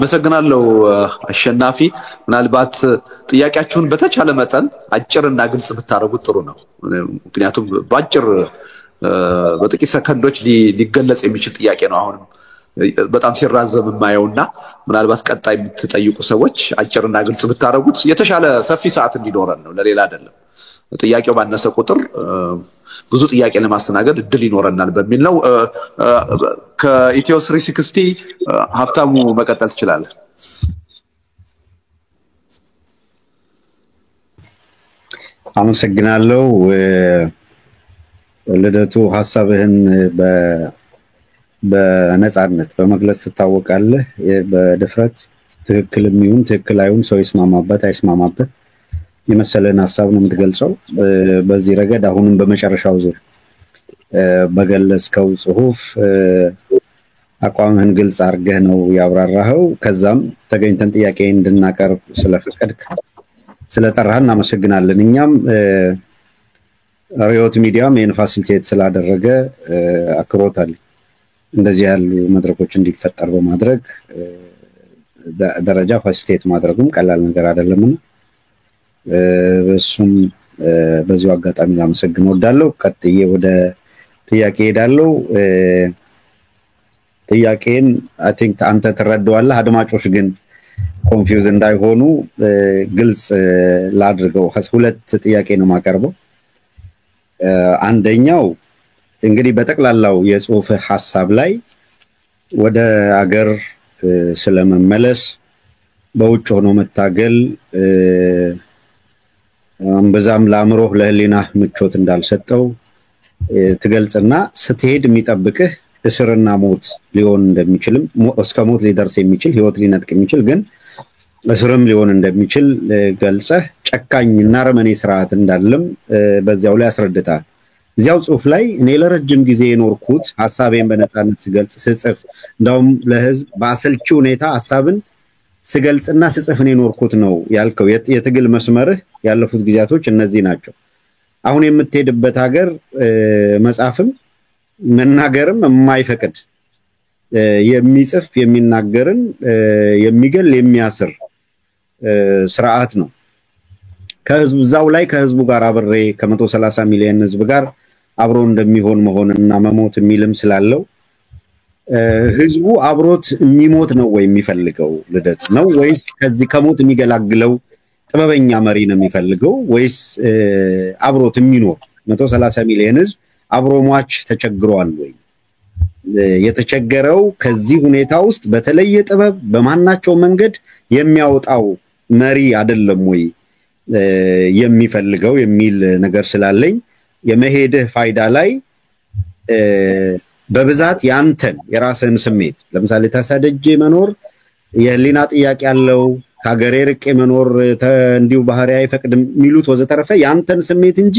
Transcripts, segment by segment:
አመሰግናለሁ አሸናፊ ምናልባት ጥያቄያችሁን በተቻለ መጠን አጭርና ግልጽ ብታረጉት ጥሩ ነው ምክንያቱም ባጭር በጥቂት ሰከንዶች ሊገለጽ የሚችል ጥያቄ ነው አሁን በጣም ሲራዘም የማየውና ምናልባት ቀጣይ የምትጠይቁ ሰዎች አጭርና ግልጽ ብታረጉት የተሻለ ሰፊ ሰዓት እንዲኖረን ነው ለሌላ አይደለም ጥያቄው ባነሰ ቁጥር ብዙ ጥያቄ ለማስተናገድ እድል ይኖረናል በሚል ነው ከኢትዮ 360 ሀፍታሙ መቀጠል ትችላለህ አመሰግናለሁ ልደቱ ሐሳብህን በነጻነት በመግለጽ ተታወቃለህ በድፍረት ትክክልም ይሁን ትክክል አይሁን ሰው ይስማማበት አይስማማበት የመሰለን ሐሳብ ነው የምትገልጸው በዚህ ረገድ አሁንም በመጨረሻው ዙር በገለጽከው ጽሁፍ አቋምህን ግልጽ አድርገህ ነው ያብራራኸው ከዛም ተገኝተን ጥያቄ እንድናቀርብ ስለፈቀድክ ስለጠራህን እናመሰግናለን እኛም ሪዮት ሚዲያም ይህን ፋሲሊቴት ስላደረገ አክብሮታል እንደዚህ ያሉ መድረኮች እንዲፈጠር በማድረግ ደረጃ ፋሲሊቴት ማድረጉም ቀላል ነገር አይደለምና እሱም በዚሁ አጋጣሚ ላመሰግን ወዳለው ቀጥዬ ወደ ጥያቄ ሄዳለው ጥያቄን አይ ቲንክ አንተ ተረዳዋለህ አድማጮች ግን ኮንፊውዝ እንዳይሆኑ ግልጽ ላድርገው ሁለት ጥያቄ ነው ማቀርበው አንደኛው እንግዲህ በተቀላላው የጽሁፍ ሐሳብ ላይ ወደ አገር ስለመመለስ በውጭ ሆኖ መታገል በዛም ለአምሮህ ለህሊና ምቾት እንዳልሰጠው ትገልጽና ስትሄድ የሚጠብቅህ እስርና ሞት ሊሆን እንደሚችልም እስከ ሞት ሊደርስ የሚችል ህይወት ሊነጥቅ የሚችል ግን እስርም ሊሆን እንደሚችል ገልጸህ ጨካኝና ረመኔ ስርዓት እንዳለም በዚያው ላይ አስረድታል እዚያው ጽሁፍ ላይ እኔ ለረጅም ጊዜ የኖርኩት ሐሳቤን በነጻነት ስገልጽ ስጽፍ እንደውም ለህዝብ በአሰልቺ ሁኔታ ሐሳብን ስገልጽና ስጽፍን የኖርኩት ነው ያልከው የትግል መስመርህ ያለፉት ጊዜያቶች እነዚህ ናቸው አሁን የምትሄድበት ሀገር መጻፍም መናገርም የማይፈቅድ የሚጽፍ የሚናገርን የሚገል የሚያስር ስርዓት ነው ከህዝቡ ዛው ላይ ከህዝቡ ጋር አብሬ ከ130 ሚሊዮን ህዝብ ጋር አብሮ እንደሚሆን መሆንና መሞት የሚልም ስላለው ህዝቡ አብሮት የሚሞት ነው ወይ የሚፈልገው ልደት ነው ወይስ ከዚህ ከሞት የሚገላግለው ጥበበኛ መሪ ነው የሚፈልገው ወይስ አብሮት የሚኖር 130 ሚሊዮን ህዝብ አብሮ ሟች ተቸግሯል ወይ የተቸገረው ከዚህ ሁኔታ ውስጥ በተለየ ጥበብ በማናቸው መንገድ የሚያወጣው መሪ አይደለም ወይ የሚፈልገው የሚል ነገር ስላለኝ የመሄድህ ፋይዳ ላይ በብዛት ያንተን የራስህን ስሜት ለምሳሌ ተሰደጄ መኖር የህሊና ጥያቄ ያለው ከሀገሬ ርቄ መኖር እንዲሁ ባህሪ አይፈቅድም ሚሉት ወዘተረፈ ያንተን ስሜት እንጂ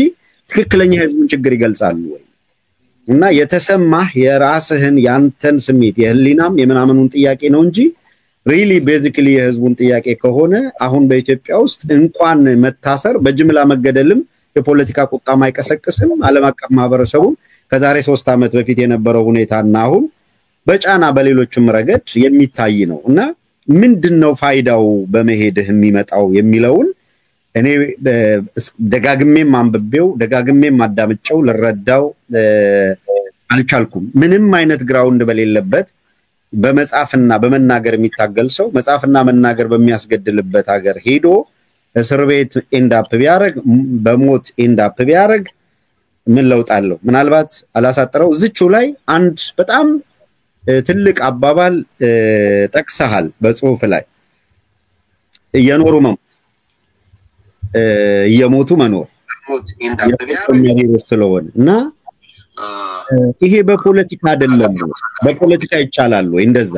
ትክክለኛ ህዝቡን ችግር ይገልጻሉ ወይ እና የተሰማህ የራስህን ያንተን ስሜት የህሊናም የምናምኑን ጥያቄ ነው እንጂ ሪሊ ቤዚክሊ የህዝቡን ጥያቄ ከሆነ አሁን በኢትዮጵያ ውስጥ እንኳን መታሰር በጅምላ መገደልም የፖለቲካ ቁጣም አይቀሰቅስም ዓለም አቀፍ ማህበረሰቡ ከዛሬ 3 አመት በፊት የነበረው ሁኔታና አሁን በጫና በሌሎችም ረገድ የሚታይ ነው እና ምንድነው ፋይዳው በመሄድህ የሚመጣው የሚለውን እኔ ደጋግሜም አንብቤው ደጋግሜም አዳምጨው ልረዳው አልቻልኩም ምንም አይነት ግራውንድ በሌለበት በመጻፍና በመናገር የሚታገል ሰው መጻፍና መናገር በሚያስገድልበት ሀገር ሄዶ እስር ቤት ኤንዳፕ ቢያረግ በሞት ኤንዳፕ ቢያረግ ምን ለውጣለው ምናልባት አላሳጠረው እዚቹ ላይ አንድ በጣም ትልቅ አባባል ጠቅሰሃል በጽሁፍ ላይ የኖሩ መሞት የሞቱ መኖር ስለሆነና ይሄ በፖለቲካ አይደለም በፖለቲካ ይቻላል ወይ እንደዛ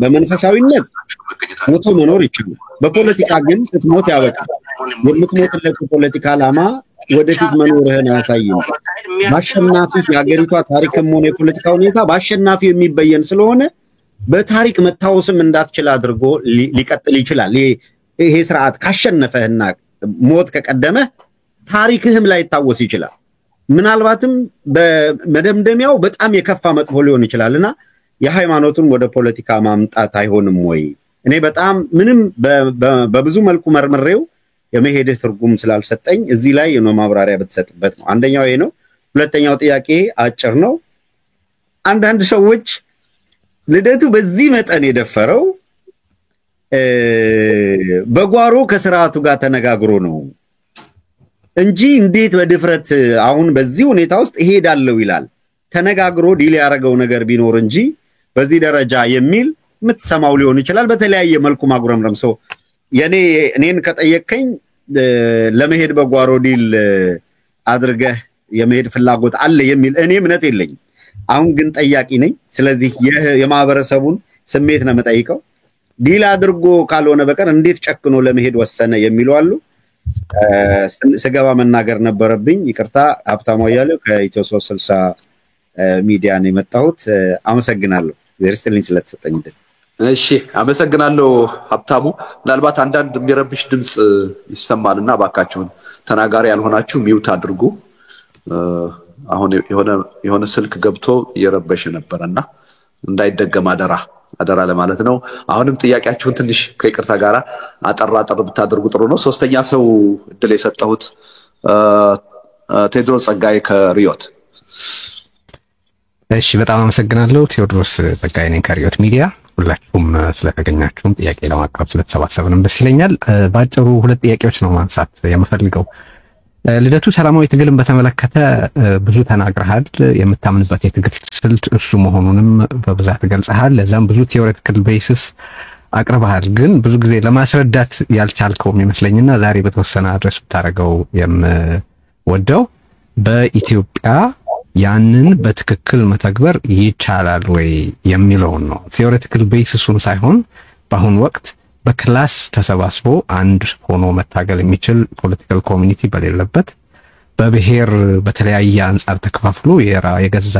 በመንፈሳዊነት ሞቶ መኖር ይችላል በፖለቲካ ግን ስትሞት ያበቃል የምትሞትለት ፖለቲካ ዓላማ ወደፊት መኖርህን ያሳይም ማሸናፊ ያገሪቷ ታሪክም ሆነ የፖለቲካ ሁኔታ ባሸናፊ የሚበየን ስለሆነ በታሪክ መታወስም እንዳትችል አድርጎ ሊቀጥል ይችላል ይሄ ስርዓት ካሸነፈህና ሞት ከቀደመ ታሪክህም ላይ ታወስ ይችላል ምናልባትም በመደምደሚያው በጣም የከፋ መጥፎ ሊሆን ይችላልና የሃይማኖቱን ወደ ፖለቲካ ማምጣት አይሆንም ወይ? እኔ በጣም ምንም በብዙ መልኩ መርምሬው የመሄድ ትርጉም ስላልሰጠኝ እዚህ ላይ ነው ማብራሪያ ብትሰጥበት ነው። አንደኛው ይሄ ነው። ሁለተኛው ጥያቄ አጭር ነው። አንዳንድ ሰዎች ልደቱ በዚህ መጠን የደፈረው በጓሮ ከስርዓቱ ጋር ተነጋግሮ ነው እንጂ እንዴት በድፍረት አሁን በዚህ ሁኔታ ውስጥ እሄዳለሁ ይላል? ተነጋግሮ ዲል ያደረገው ነገር ቢኖር እንጂ በዚህ ደረጃ የሚል የምትሰማው ሊሆን ይችላል። በተለያየ መልኩ ማጉረምረም ሰው እኔን ከጠየቀኝ ለመሄድ በጓሮ ዲል አድርገህ የመሄድ ፍላጎት አለ የሚል እኔ እምነት የለኝም። አሁን ግን ጠያቂ ነኝ። ስለዚህ የማህበረሰቡን ስሜት ነው የምጠይቀው። ዲል አድርጎ ካልሆነ በቀር እንዴት ጨክኖ ለመሄድ ወሰነ የሚሉ አሉ። ስገባ መናገር ነበረብኝ። ይቅርታ። ሀብታሙ አያሌው ከኢትዮ 360 ሚዲያ ነው የመጣሁት። አመሰግናለሁ ዘርስትልኝ ስለተሰጠኝ። እሺ አመሰግናለሁ ሀብታሙ። ምናልባት አንዳንድ የሚረብሽ ድምጽ ይሰማልና ባካችሁን ተናጋሪ ያልሆናችሁ ሚውት አድርጉ። አሁን የሆነ ስልክ ገብቶ እየረበሽ ነበርና እንዳይደገም አደራ ለማለት ነው። አሁንም ጥያቄያችሁን ትንሽ ከይቅርታ ጋራ አጠር ብታደርጉ ጥሩ ነው። ሶስተኛ ሰው እድል የሰጠሁት ቴዎድሮስ ጸጋዬ ከሪዮት። እሺ በጣም አመሰግናለሁ። ቴዎድሮስ ጸጋዬ ነኝ ከሪዮት ሚዲያ። ሁላችሁም ስለተገኛችሁም ጥያቄ ለማቅረብ ስለተሰባሰብንም ደስ ይለኛል። ባጭሩ ሁለት ጥያቄዎች ነው ማንሳት የምፈልገው። ልደቱ ሰላማዊ ትግልን በተመለከተ ብዙ ተናግረሃል። የምታምንበት የትግል ስልት እሱ መሆኑንም በብዛት ገልጸሃል። ለዛም ብዙ ቲዮሬቲካል ቤሲስ አቅርበሃል። ግን ብዙ ጊዜ ለማስረዳት ያልቻልከው የሚመስለኝና ዛሬ በተወሰነ አድረስ ብታደርገው የምወደው በኢትዮጵያ ያንን በትክክል መተግበር ይቻላል ወይ የሚለውን ነው። ቲዮሬቲካል ቤሲሱን ሳይሆን በአሁን ወቅት በክላስ ተሰባስቦ አንድ ሆኖ መታገል የሚችል ፖለቲካል ኮሚኒቲ በሌለበት በብሔር በተለያየ አንፃር ተከፋፍሎ የገዛ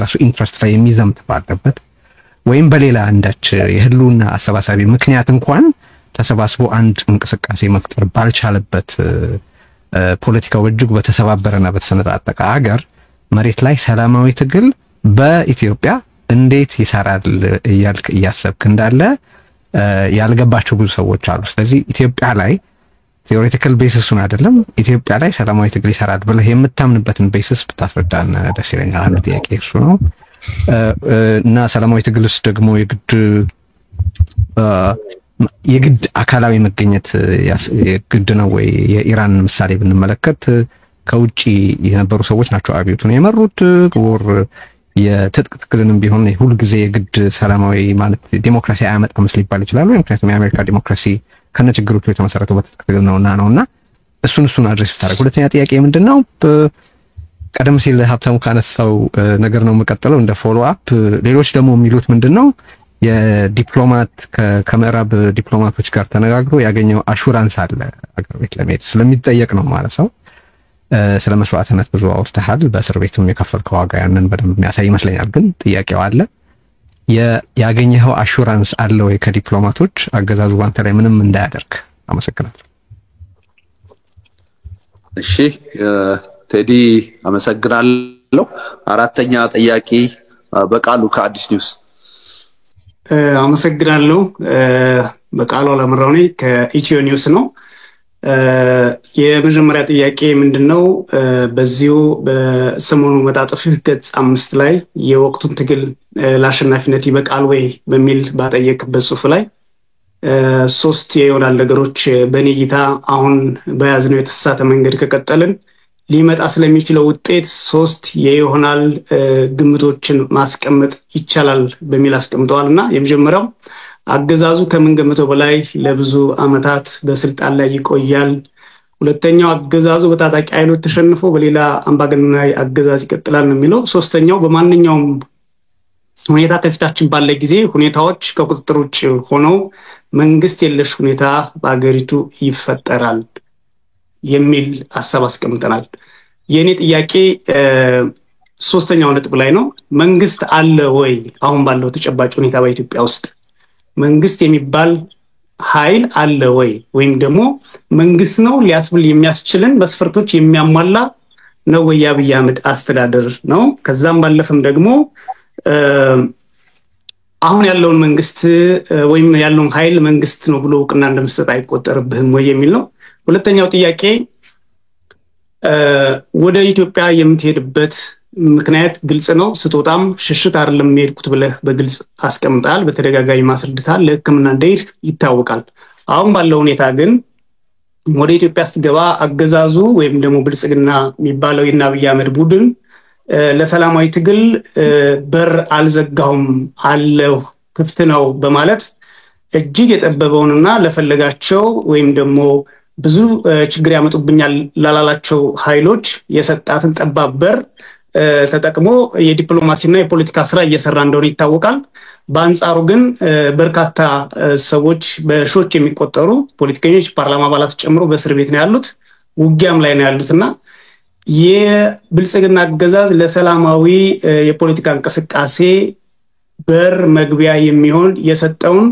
ራሱ ኢንትረስት ላይ የሚዘምት ባለበት ወይም በሌላ አንዳች የህልውና አሰባሳቢ ምክንያት እንኳን ተሰባስቦ አንድ እንቅስቃሴ መፍጠር ባልቻለበት ፖለቲካው እጅግ በተሰባበረና በተሰነጣጠቀ ሀገር መሬት ላይ ሰላማዊ ትግል በኢትዮጵያ እንዴት ይሰራል እያልክ እያሰብክ እንዳለ ያልገባቸው ብዙ ሰዎች አሉ። ስለዚህ ኢትዮጵያ ላይ ቲዮሬቲካል ቤሲሱን አይደለም ኢትዮጵያ ላይ ሰላማዊ ትግል ይሰራል ብለህ የምታምንበትን ቤሲስ ብታስረዳን ደስ ይለኛል። አንድ ጥያቄ እሱ ነው። እና ሰላማዊ ትግልስ ደግሞ የግድ አካላዊ መገኘት የግድ ነው ወይ? የኢራን ምሳሌ ብንመለከት ከውጪ የነበሩ ሰዎች ናቸው አብዮቱን የመሩት። ወር የትጥቅ ትግልንም ቢሆን ሁሉ ጊዜ የግድ ሰላማዊ ማለት ዲሞክራሲ አያመጣም ሊባል ይችላል። ምክንያቱም የአሜሪካ ዲሞክራሲ ከነችግሮቹ የተመሰረተው በትጥቅ ትግል ነውና እሱን አድሬስ ታደርጉ። ሁለተኛ ጥያቄ ምንድነው? ቀደም ሲል ሀብታሙ ካነሳው ነገር ነው የምቀጥለው እንደ ፎሎ አፕ። ሌሎች ደግሞ የሚሉት ምንድነው የዲፕሎማት ከምዕራብ ዲፕሎማቶች ጋር ተነጋግሮ ያገኘው አሹራንስ አለ አገር ቤት ለመሄድ ስለሚጠየቅ ነው ማለት ነው። ስለ መስዋዕትነት ብዙ አውርተሃል። በእስር ቤትም የከፈልከው ዋጋ ያንን በደንብ የሚያሳይ ይመስለኛል። ግን ጥያቄው አለ ያገኘኸው አሹራንስ አለ ወይ ከዲፕሎማቶች አገዛዙ ባንተ ላይ ምንም እንዳያደርግ? አመሰግናለሁ። እሺ ቴዲ አመሰግናለሁ። አራተኛ ጥያቄ በቃሉ ከአዲስ ኒውስ። አመሰግናለሁ። በቃሉ አለምራው ነኝ ከኢትዮ ኒውስ ነው። የመጀመሪያ ጥያቄ ምንድነው? በዚሁ በሰሞኑ መጣጥፍ ገጽ 5 ላይ የወቅቱን ትግል ለአሸናፊነት ይበቃል ወይ በሚል ባጠየቅበት ጽሑፍ ላይ 3 የይሆናል ነገሮች በእኔ እይታ አሁን በያዝነው የተሳሳተ መንገድ ከቀጠልን ሊመጣ ስለሚችለው ውጤት 3 የይሆናል ግምቶችን ማስቀመጥ ይቻላል በሚል አስቀምጠዋልና የመጀመሪያው አገዛዙ ከምንገምተው በላይ ለብዙ አመታት በስልጣን ላይ ይቆያል። ሁለተኛው አገዛዙ በታጣቂ ኃይሎች ተሸንፎ በሌላ አምባገነናዊ አገዛዝ ይቀጥላል ነው የሚለው። ሶስተኛው በማንኛውም ሁኔታ ከፊታችን ባለ ጊዜ ሁኔታዎች ከቁጥጥር ውጭ ሆነው መንግስት የለሽ ሁኔታ በአገሪቱ ይፈጠራል የሚል ሐሳብ አስቀምጠናል። የኔ ጥያቄ ሶስተኛው ነጥብ ላይ ነው። መንግስት አለ ወይ? አሁን ባለው ተጨባጭ ሁኔታ በኢትዮጵያ ውስጥ መንግስት የሚባል ኃይል አለ ወይ? ወይም ደግሞ መንግስት ነው ሊያስብል የሚያስችልን መስፈርቶች የሚያሟላ ነው ወይ የአብይ አህመድ አስተዳደር ነው? ከዛም ባለፈም ደግሞ አሁን ያለውን መንግስት ወይም ያለውን ኃይል መንግስት ነው ብሎ እውቅና እንደመስጠት አይቆጠርብህም ወይ የሚል ነው። ሁለተኛው ጥያቄ ወደ ኢትዮጵያ የምትሄድበት ምክንያት ግልጽ ነው። ስትወጣም ሽሽት አይደለም የሄድኩት ብለህ በግልጽ አስቀምጣል፣ በተደጋጋሚ ማስረድታል፣ ለሕክምና እንደሄድ ይታወቃል። አሁን ባለው ሁኔታ ግን ወደ ኢትዮጵያ ስትገባ አገዛዙ ወይም ደግሞ ብልጽግና የሚባለው የአብይ አህመድ ቡድን ለሰላማዊ ትግል በር አልዘጋሁም አለው ክፍት ነው በማለት እጅግ የጠበበውንና ለፈለጋቸው ወይም ደግሞ ብዙ ችግር ያመጡብኛል ላላላቸው ኃይሎች የሰጣትን ጠባብ በር ተጠቅሞ የዲፕሎማሲና የፖለቲካ ስራ እየሰራ እንደሆነ ይታወቃል። በአንጻሩ ግን በርካታ ሰዎች በሺዎች የሚቆጠሩ ፖለቲከኞች፣ ፓርላማ አባላት ጨምሮ በእስር ቤት ነው ያሉት፣ ውጊያም ላይ ነው ያሉትና የብልጽግና አገዛዝ ለሰላማዊ የፖለቲካ እንቅስቃሴ በር መግቢያ የሚሆን የሰጠውን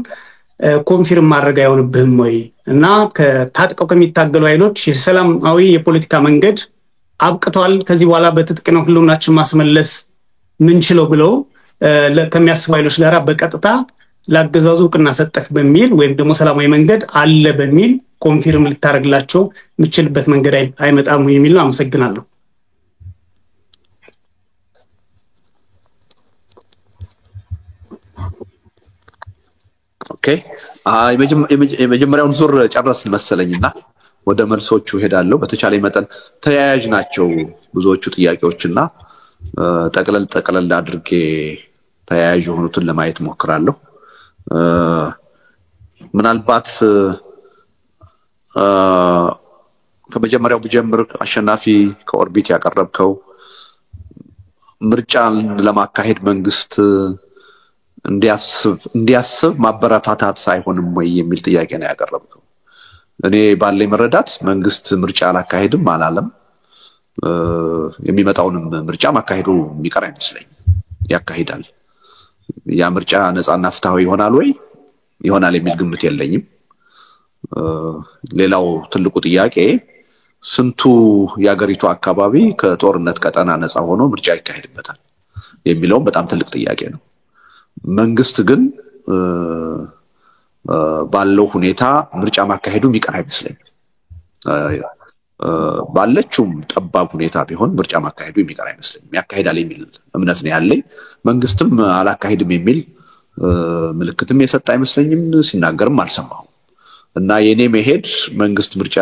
ኮንፊርም ማድረግ አይሆንብህም ወይ? እና ከታጥቀው ከሚታገሉ ኃይሎች የሰላማዊ የፖለቲካ መንገድ አብቅቷል፣ ከዚህ በኋላ በትጥቅ ነው ሁሉናችን ማስመለስ ምንችለው ብለው ከሚያስቡ ኃይሎች ጋር በቀጥታ ለአገዛዙ እውቅና ሰጠህ በሚል ወይም ደግሞ ሰላማዊ መንገድ አለ በሚል ኮንፊርም ልታደርግላቸው የምችልበት መንገድ አይመጣም የሚል ነው። አመሰግናለሁ። ኦኬ የመጀመሪያውን ዙር ጨረስን መሰለኝና ወደ መልሶቹ ሄዳለሁ። በተቻለ መጠን ተያያዥ ናቸው ብዙዎቹ ጥያቄዎችና ጠቅለል አድርጌ ተያያዥ የሆኑትን ለማየት ሞክራለሁ። ምናልባት ከመጀመሪያው ብጀምር አሸናፊ ከኦርቢት ያቀረብከው ምርጫን ለማካሄድ መንግስት እንዲያስብ ማበረታታት ሳይሆንም ወይ የሚል ጥያቄ ነው ያቀረብከው። እኔ ባለኝ መረዳት መንግስት ምርጫ አላካሄድም አላለም። የሚመጣውንም ምርጫ ማካሄዱ የሚቀር አይመስለኝም። ያካሂዳል። ያ ምርጫ ነፃና ፍትሃዊ ይሆናል ወይ? ይሆናል የሚል ግምት የለኝም። ሌላው ትልቁ ጥያቄ ስንቱ የሀገሪቱ አካባቢ ከጦርነት ቀጠና ነፃ ሆኖ ምርጫ ይካሄድበታል የሚለውም በጣም ትልቅ ጥያቄ ነው። መንግስት ግን ባለው ሁኔታ ምርጫ ማካሄዱ የሚቀር አይመስለኝም። ባለችውም ጠባብ ሁኔታ ቢሆን ምርጫ ማካሄዱ የሚቀር አይመስለኝም። ያካሄዳል የሚል እምነት ነው ያለኝ። መንግስትም አላካሄድም የሚል ምልክትም የሰጠ አይመስለኝም፣ ሲናገርም አልሰማሁም። እና የኔ መሄድ መንግስት ምርጫ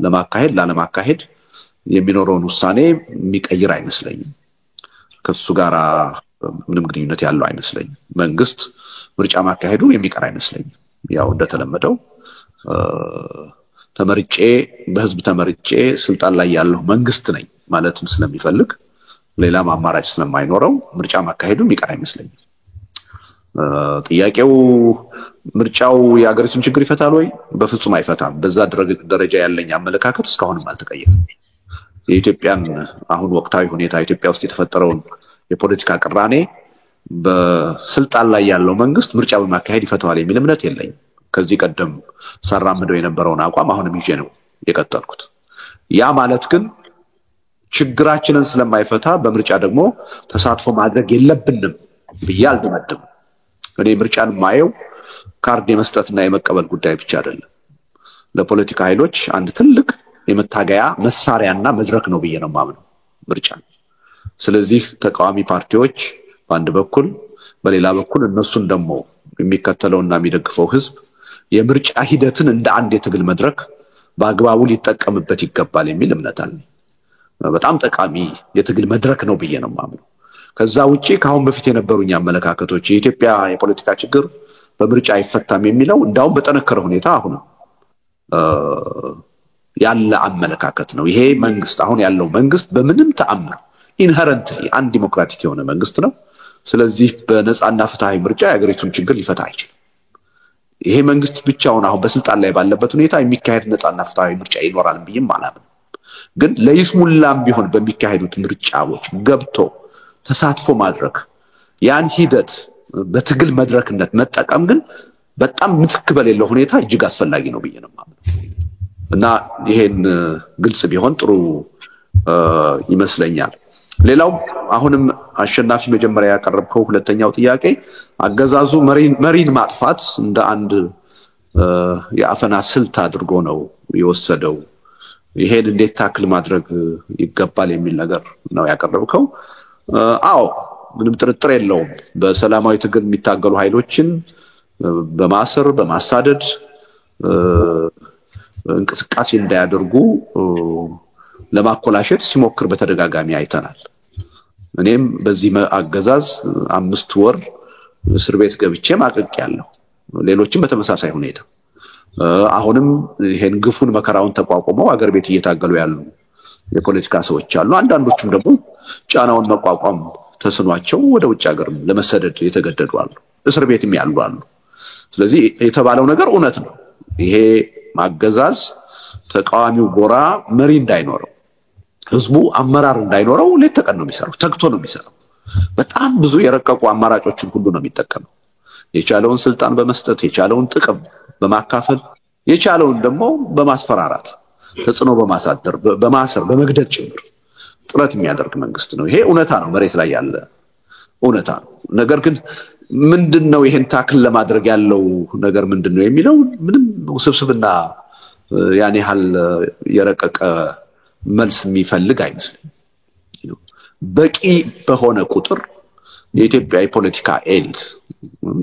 ለማካሄድ ላለማካሄድ የሚኖረውን ውሳኔ የሚቀይር አይመስለኝም። ከሱ ጋር ምንም ግንኙነት ያለው አይመስለኝም። መንግስት ምርጫ ማካሄዱ የሚቀር አይመስለኝም። ያው እንደተለመደው ተመርጬ በህዝብ ተመርጬ ስልጣን ላይ ያለው መንግስት ነኝ ማለትን ስለሚፈልግ ሌላም አማራጭ ስለማይኖረው ምርጫ ማካሄዱ የሚቀር አይመስለኝም። ጥያቄው ምርጫው የሀገሪቱን ችግር ይፈታል ወይ? በፍጹም አይፈታም። በዛ ደረጃ ያለኝ አመለካከት እስካሁንም አልተቀየረም። የኢትዮጵያን አሁን ወቅታዊ ሁኔታ ኢትዮጵያ ውስጥ የተፈጠረውን የፖለቲካ ቅራኔ በስልጣን ላይ ያለው መንግስት ምርጫ በማካሄድ ይፈታዋል የሚል እምነት የለኝም። ከዚህ ቀደም ሰራምደው የነበረውን አቋም አሁንም ይዤ ነው የቀጠልኩት። ያ ማለት ግን ችግራችንን ስለማይፈታ በምርጫ ደግሞ ተሳትፎ ማድረግ የለብንም ብዬ አልደመድም። እኔ ምርጫን ማየው ካርድ የመስጠትና የመቀበል ጉዳይ ብቻ አይደለም። ለፖለቲካ ኃይሎች አንድ ትልቅ የመታገያ መሳሪያና መድረክ ነው ብዬ ነው የማምነው ምርጫ። ስለዚህ ተቃዋሚ ፓርቲዎች በአንድ በኩል፣ በሌላ በኩል እነሱን ደግሞ የሚከተለውና የሚደግፈው ህዝብ የምርጫ ሂደትን እንደ አንድ የትግል መድረክ በአግባቡ ሊጠቀምበት ይገባል የሚል እምነት አለኝ። በጣም ጠቃሚ የትግል መድረክ ነው ብዬ ነው የማምነው። ከዛ ውጪ ከአሁን በፊት የነበሩኝ አመለካከቶች የኢትዮጵያ የፖለቲካ ችግር በምርጫ አይፈታም የሚለው እንዳውም በጠነከረ ሁኔታ አሁን ያለ አመለካከት ነው። ይሄ መንግስት አሁን ያለው መንግስት በምንም ተአምር ኢንሄረንትሊ አንድ ዲሞክራቲክ የሆነ መንግስት ነው። ስለዚህ በነፃና ፍትሃዊ ምርጫ የሀገሪቱን ችግር ሊፈታ አይችልም። ይሄ መንግስት ብቻውን አሁን በስልጣን ላይ ባለበት ሁኔታ የሚካሄድ ነፃና ፍትሃዊ ምርጫ ይኖራል ብዬም አላምንም። ግን ለይስሙላም ቢሆን በሚካሄዱት ምርጫዎች ገብቶ ተሳትፎ ማድረግ ያን ሂደት በትግል መድረክነት መጠቀም ግን በጣም ምትክ በሌለው ሁኔታ እጅግ አስፈላጊ ነው ብዬ ነው የማምነው። እና ይሄን ግልጽ ቢሆን ጥሩ ይመስለኛል። ሌላው አሁንም አሸናፊ መጀመሪያ ያቀረብከው ሁለተኛው ጥያቄ አገዛዙ መሪን ማጥፋት እንደ አንድ የአፈና ስልት አድርጎ ነው የወሰደው። ይሄን እንዴት ታክል ማድረግ ይገባል የሚል ነገር ነው ያቀረብከው። አዎ ምንም ጥርጥር የለውም። በሰላማዊ ትግል የሚታገሉ ኃይሎችን በማሰር በማሳደድ እንቅስቃሴ እንዳያደርጉ ለማኮላሸት ሲሞክር በተደጋጋሚ አይተናል። እኔም በዚህ አገዛዝ 5 ወር እስር ቤት ገብቼ ማቀቅያለሁ። ሌሎችም በተመሳሳይ ሁኔታ አሁንም ይሄን ግፉን መከራውን ተቋቁመው አገር ቤት እየታገሉ ያሉ የፖለቲካ ሰዎች አሉ። አንዳንዶቹም ደግሞ ጫናውን መቋቋም ተስኗቸው ወደ ውጭ ሀገር ለመሰደድ የተገደዱ አሉ። እስር ቤትም ያሉ አሉ። ስለዚህ የተባለው ነገር እውነት ነው። ይሄ ማገዛዝ ተቃዋሚው ጎራ መሪ እንዳይኖረው፣ ህዝቡ አመራር እንዳይኖረው ሌት ተቀን ነው የሚሰራው፣ ተግቶ ነው የሚሰራው። በጣም ብዙ የረቀቁ አማራጮችን ሁሉ ነው የሚጠቀመው። የቻለውን ስልጣን በመስጠት የቻለውን ጥቅም በማካፈል የቻለውን ደግሞ በማስፈራራት ተጽዕኖ በማሳደር በማሰር በመግደል ጭምር ጥረት የሚያደርግ መንግስት ነው። ይሄ እውነታ ነው፣ መሬት ላይ ያለ እውነታ ነው። ነገር ግን ምንድነው ይሄን ታክል ለማድረግ ያለው ነገር ምንድነው የሚለው ምንም ውስብስብና ያን ያህል የረቀቀ መልስ የሚፈልግ አይመስልም። በቂ በሆነ ቁጥር የኢትዮጵያ የፖለቲካ ኤሊት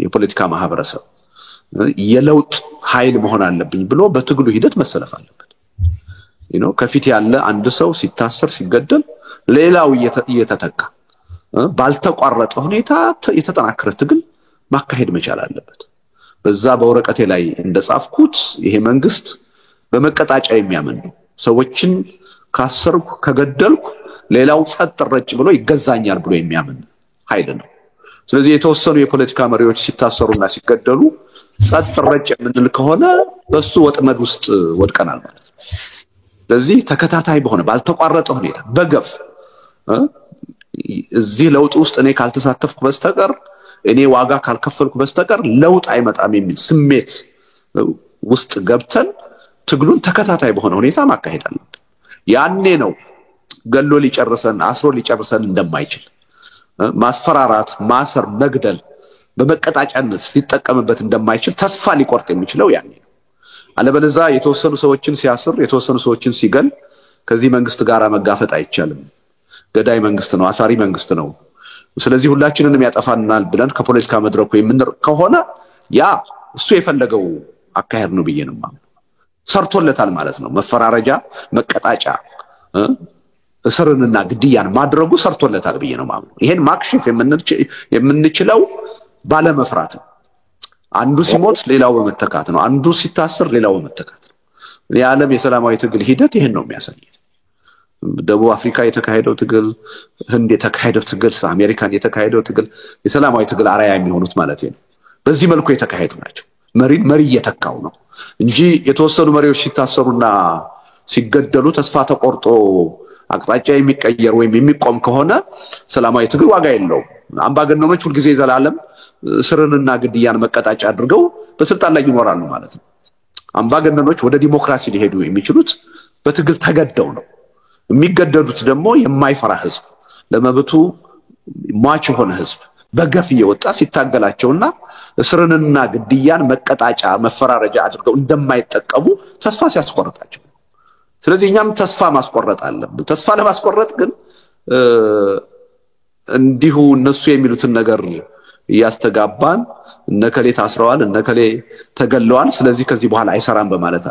የፖለቲካ ማህበረሰብ የለውጥ ኃይል መሆን አለብኝ ብሎ በትግሉ ሂደት መሰለፍ አለበት። ከፊት ያለ አንድ ሰው ሲታሰር ሲገደል ሌላው እየተተካ ባልተቋረጠ ሁኔታ የተጠናከረ ትግል ማካሄድ መቻል አለበት። በዛ በወረቀቴ ላይ እንደጻፍኩት ይሄ መንግስት በመቀጣጫ የሚያምን ነው። ሰዎችን ካሰርኩ ከገደልኩ ሌላው ጸጥ ረጭ ብሎ ይገዛኛል ብሎ የሚያምን ኃይል ነው። ስለዚህ የተወሰኑ የፖለቲካ መሪዎች ሲታሰሩና ሲገደሉ ጸጥ ረጭ የምንል ከሆነ በሱ ወጥመድ ውስጥ ወድቀናል ማለት ነው። ስለዚህ ተከታታይ በሆነ ባልተቋረጠ ሁኔታ በገፍ እዚህ ለውጥ ውስጥ እኔ ካልተሳተፍኩ በስተቀር እኔ ዋጋ ካልከፈልኩ በስተቀር ለውጥ አይመጣም የሚል ስሜት ውስጥ ገብተን ትግሉን ተከታታይ በሆነ ሁኔታ ማካሄድ አለብን። ያኔ ነው ገሎ ሊጨርሰን አስሮ ሊጨርሰን እንደማይችል ማስፈራራት፣ ማሰር፣ መግደል በመቀጣጫነት ሊጠቀምበት እንደማይችል ተስፋ ሊቆርጥ የሚችለው ያኔ ነው። አለበለዚያ የተወሰኑ ሰዎችን ሲያስር የተወሰኑ ሰዎችን ሲገል ከዚህ መንግስት ጋር መጋፈጥ አይቻልም። ገዳይ መንግስት ነው፣ አሳሪ መንግስት ነው። ስለዚህ ሁላችንንም ያጠፋናል ብለን ከፖለቲካ መድረኩ የምንርቅ ከሆነ ያ እሱ የፈለገው አካሄድ ነው ብዬ ነው የማምነው። ሰርቶለታል ማለት ነው። መፈራረጃ፣ መቀጣጫ፣ እስርንና ግድያን ማድረጉ ሰርቶለታል ብዬ ነው የማምነው። ይሄን ማክሽፍ የምንችለው ባለመፍራት ነው። አንዱ ሲሞት ሌላው በመተካት ነው። አንዱ ሲታሰር ሌላው በመተካት ነው። የዓለም የሰላማዊ ትግል ሂደት ይሄን ነው የሚያሳየው። ደቡብ አፍሪካ የተካሄደው ትግል፣ ህንድ የተካሄደው ትግል፣ አሜሪካን የተካሄደው ትግል የሰላማዊ ትግል አራያ የሚሆኑት ማለት ነው። በዚህ መልኩ የተካሄዱ ናቸው። መሪ እየተካው ነው እንጂ የተወሰኑ መሪዎች ሲታሰሩና ሲገደሉ ተስፋ ተቆርጦ አቅጣጫ የሚቀየር ወይም የሚቆም ከሆነ ሰላማዊ ትግል ዋጋ የለውም። አምባገነኖች ሁሉ ጊዜ ዘላለም እስርንና ግድያን መቀጣጫ አድርገው በስልጣን ላይ ይኖራሉ ማለት ነው። አምባገነኖች ወደ ዲሞክራሲ ሊሄዱ የሚችሉት በትግል ተገደው ነው። የሚገደዱት ደግሞ የማይፈራ ህዝብ፣ ለመብቱ ሟች የሆነ ህዝብ በገፍ እየወጣ ሲታገላቸውና እስርንና ግድያን መቀጣጫ መፈራረጃ አድርገው እንደማይጠቀሙ ተስፋ ሲያስቆርጣቸው። ስለዚህ እኛም ተስፋ ማስቆረጥ አለብን። ተስፋ ለማስቆረጥ ግን እንዲሁ እነሱ የሚሉትን ነገር እያስተጋባን እነከሌ ታስረዋል እነከሌ ተገለዋል ስለዚህ ከዚህ በኋላ አይሰራም በማለት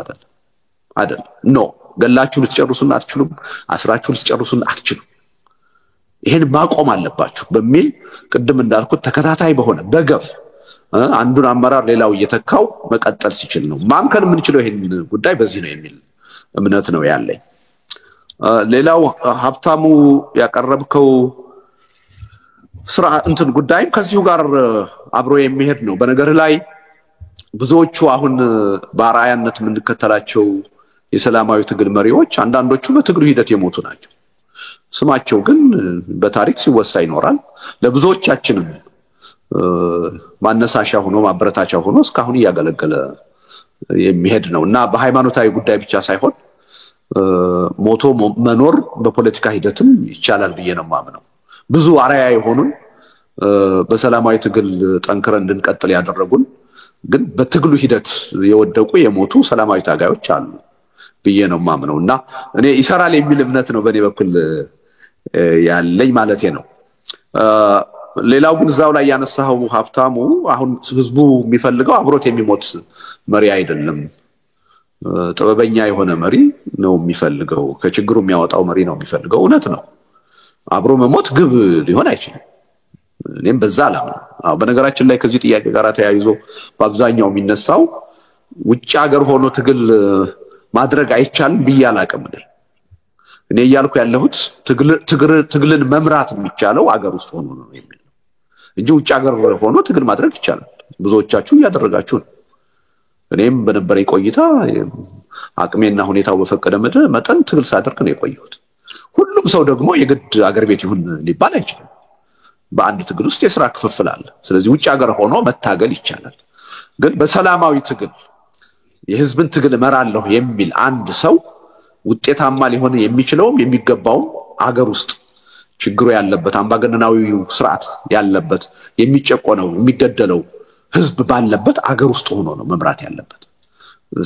አይደለም። ኖ ገላችሁ ልትጨርሱና አትችሉም፣ አስራችሁ ልትጨርሱና አትችሉም። ይሄን ማቆም አለባችሁ በሚል ቅድም እንዳልኩት ተከታታይ በሆነ በገፍ አንዱን አመራር ሌላው እየተካው መቀጠል ሲችል ነው ማምከን የምንችለው። ይሄን ጉዳይ በዚህ ነው የሚል እምነት ነው ያለኝ። ሌላው ሀብታሙ ያቀረብከው ስራ እንትን ጉዳይም ከዚሁ ጋር አብሮ የሚሄድ ነው። በነገር ላይ ብዙዎቹ አሁን በአርአያነት የምንከተላቸው የሰላማዊ ትግል መሪዎች አንዳንዶቹ በትግሉ ሂደት የሞቱ ናቸው። ስማቸው ግን በታሪክ ሲወሳ ይኖራል። ለብዙዎቻችንም ማነሳሻ ሆኖ ማበረታቻ ሆኖ እስካሁን ያገለገለ የሚሄድ ነውና በሃይማኖታዊ ጉዳይ ብቻ ሳይሆን ሞቶ መኖር በፖለቲካ ሂደትም ይቻላል ብዬ ነው ማምነው። ብዙ አርአያ የሆኑን በሰላማዊ ትግል ጠንክረን እንድንቀጥል ያደረጉን ግን በትግሉ ሂደት የወደቁ የሞቱ ሰላማዊ ታጋዮች አሉ ብዬ ነው ማምነው እና እኔ ይሰራል የሚል እምነት ነው በኔ በኩል ያለኝ ማለቴ ነው። ሌላው ግን እዛው ላይ ያነሳው ሀብታሙ አሁን ህዝቡ የሚፈልገው አብሮት የሚሞት መሪ አይደለም፣ ጥበበኛ የሆነ መሪ ነው የሚፈልገው፣ ከችግሩ የሚያወጣው መሪ ነው የሚፈልገው። እውነት ነው፣ አብሮ መሞት ግብ ሊሆን አይችልም። እኔም በዛ አላምንም። በነገራችን ላይ ከዚህ ጥያቄ ጋር ተያይዞ በአብዛኛው የሚነሳው ውጭ ሀገር ሆኖ ትግል ማድረግ አይቻልም ብዬ አላቅም። እኔ እያልኩ ያለሁት ትግልን መምራት የሚቻለው አገር ውስጥ ሆኖ ነው የሚል እንጂ ውጭ ሀገር ሆኖ ትግል ማድረግ ይቻላል። ብዙዎቻችሁ እያደረጋችሁ ነው። እኔም በነበረኝ ቆይታ አቅሜና ሁኔታው በፈቀደ መጠን ትግል ሳደርግ ነው የቆየሁት። ሁሉም ሰው ደግሞ የግድ አገር ቤት ይሁን ሊባል አይችልም። በአንድ ትግል ውስጥ የሥራ ክፍፍል አለ። ስለዚህ ውጭ ሀገር ሆኖ መታገል ይቻላል። ግን በሰላማዊ ትግል የህዝብን ትግል መራለሁ የሚል አንድ ሰው ውጤታማ ሊሆን የሚችለውም የሚገባውም አገር ውስጥ ችግሩ ያለበት አምባገነናዊው ስርዓት ያለበት የሚጨቆነው የሚገደለው ህዝብ ባለበት አገር ውስጥ ሆኖ ነው መምራት ያለበት።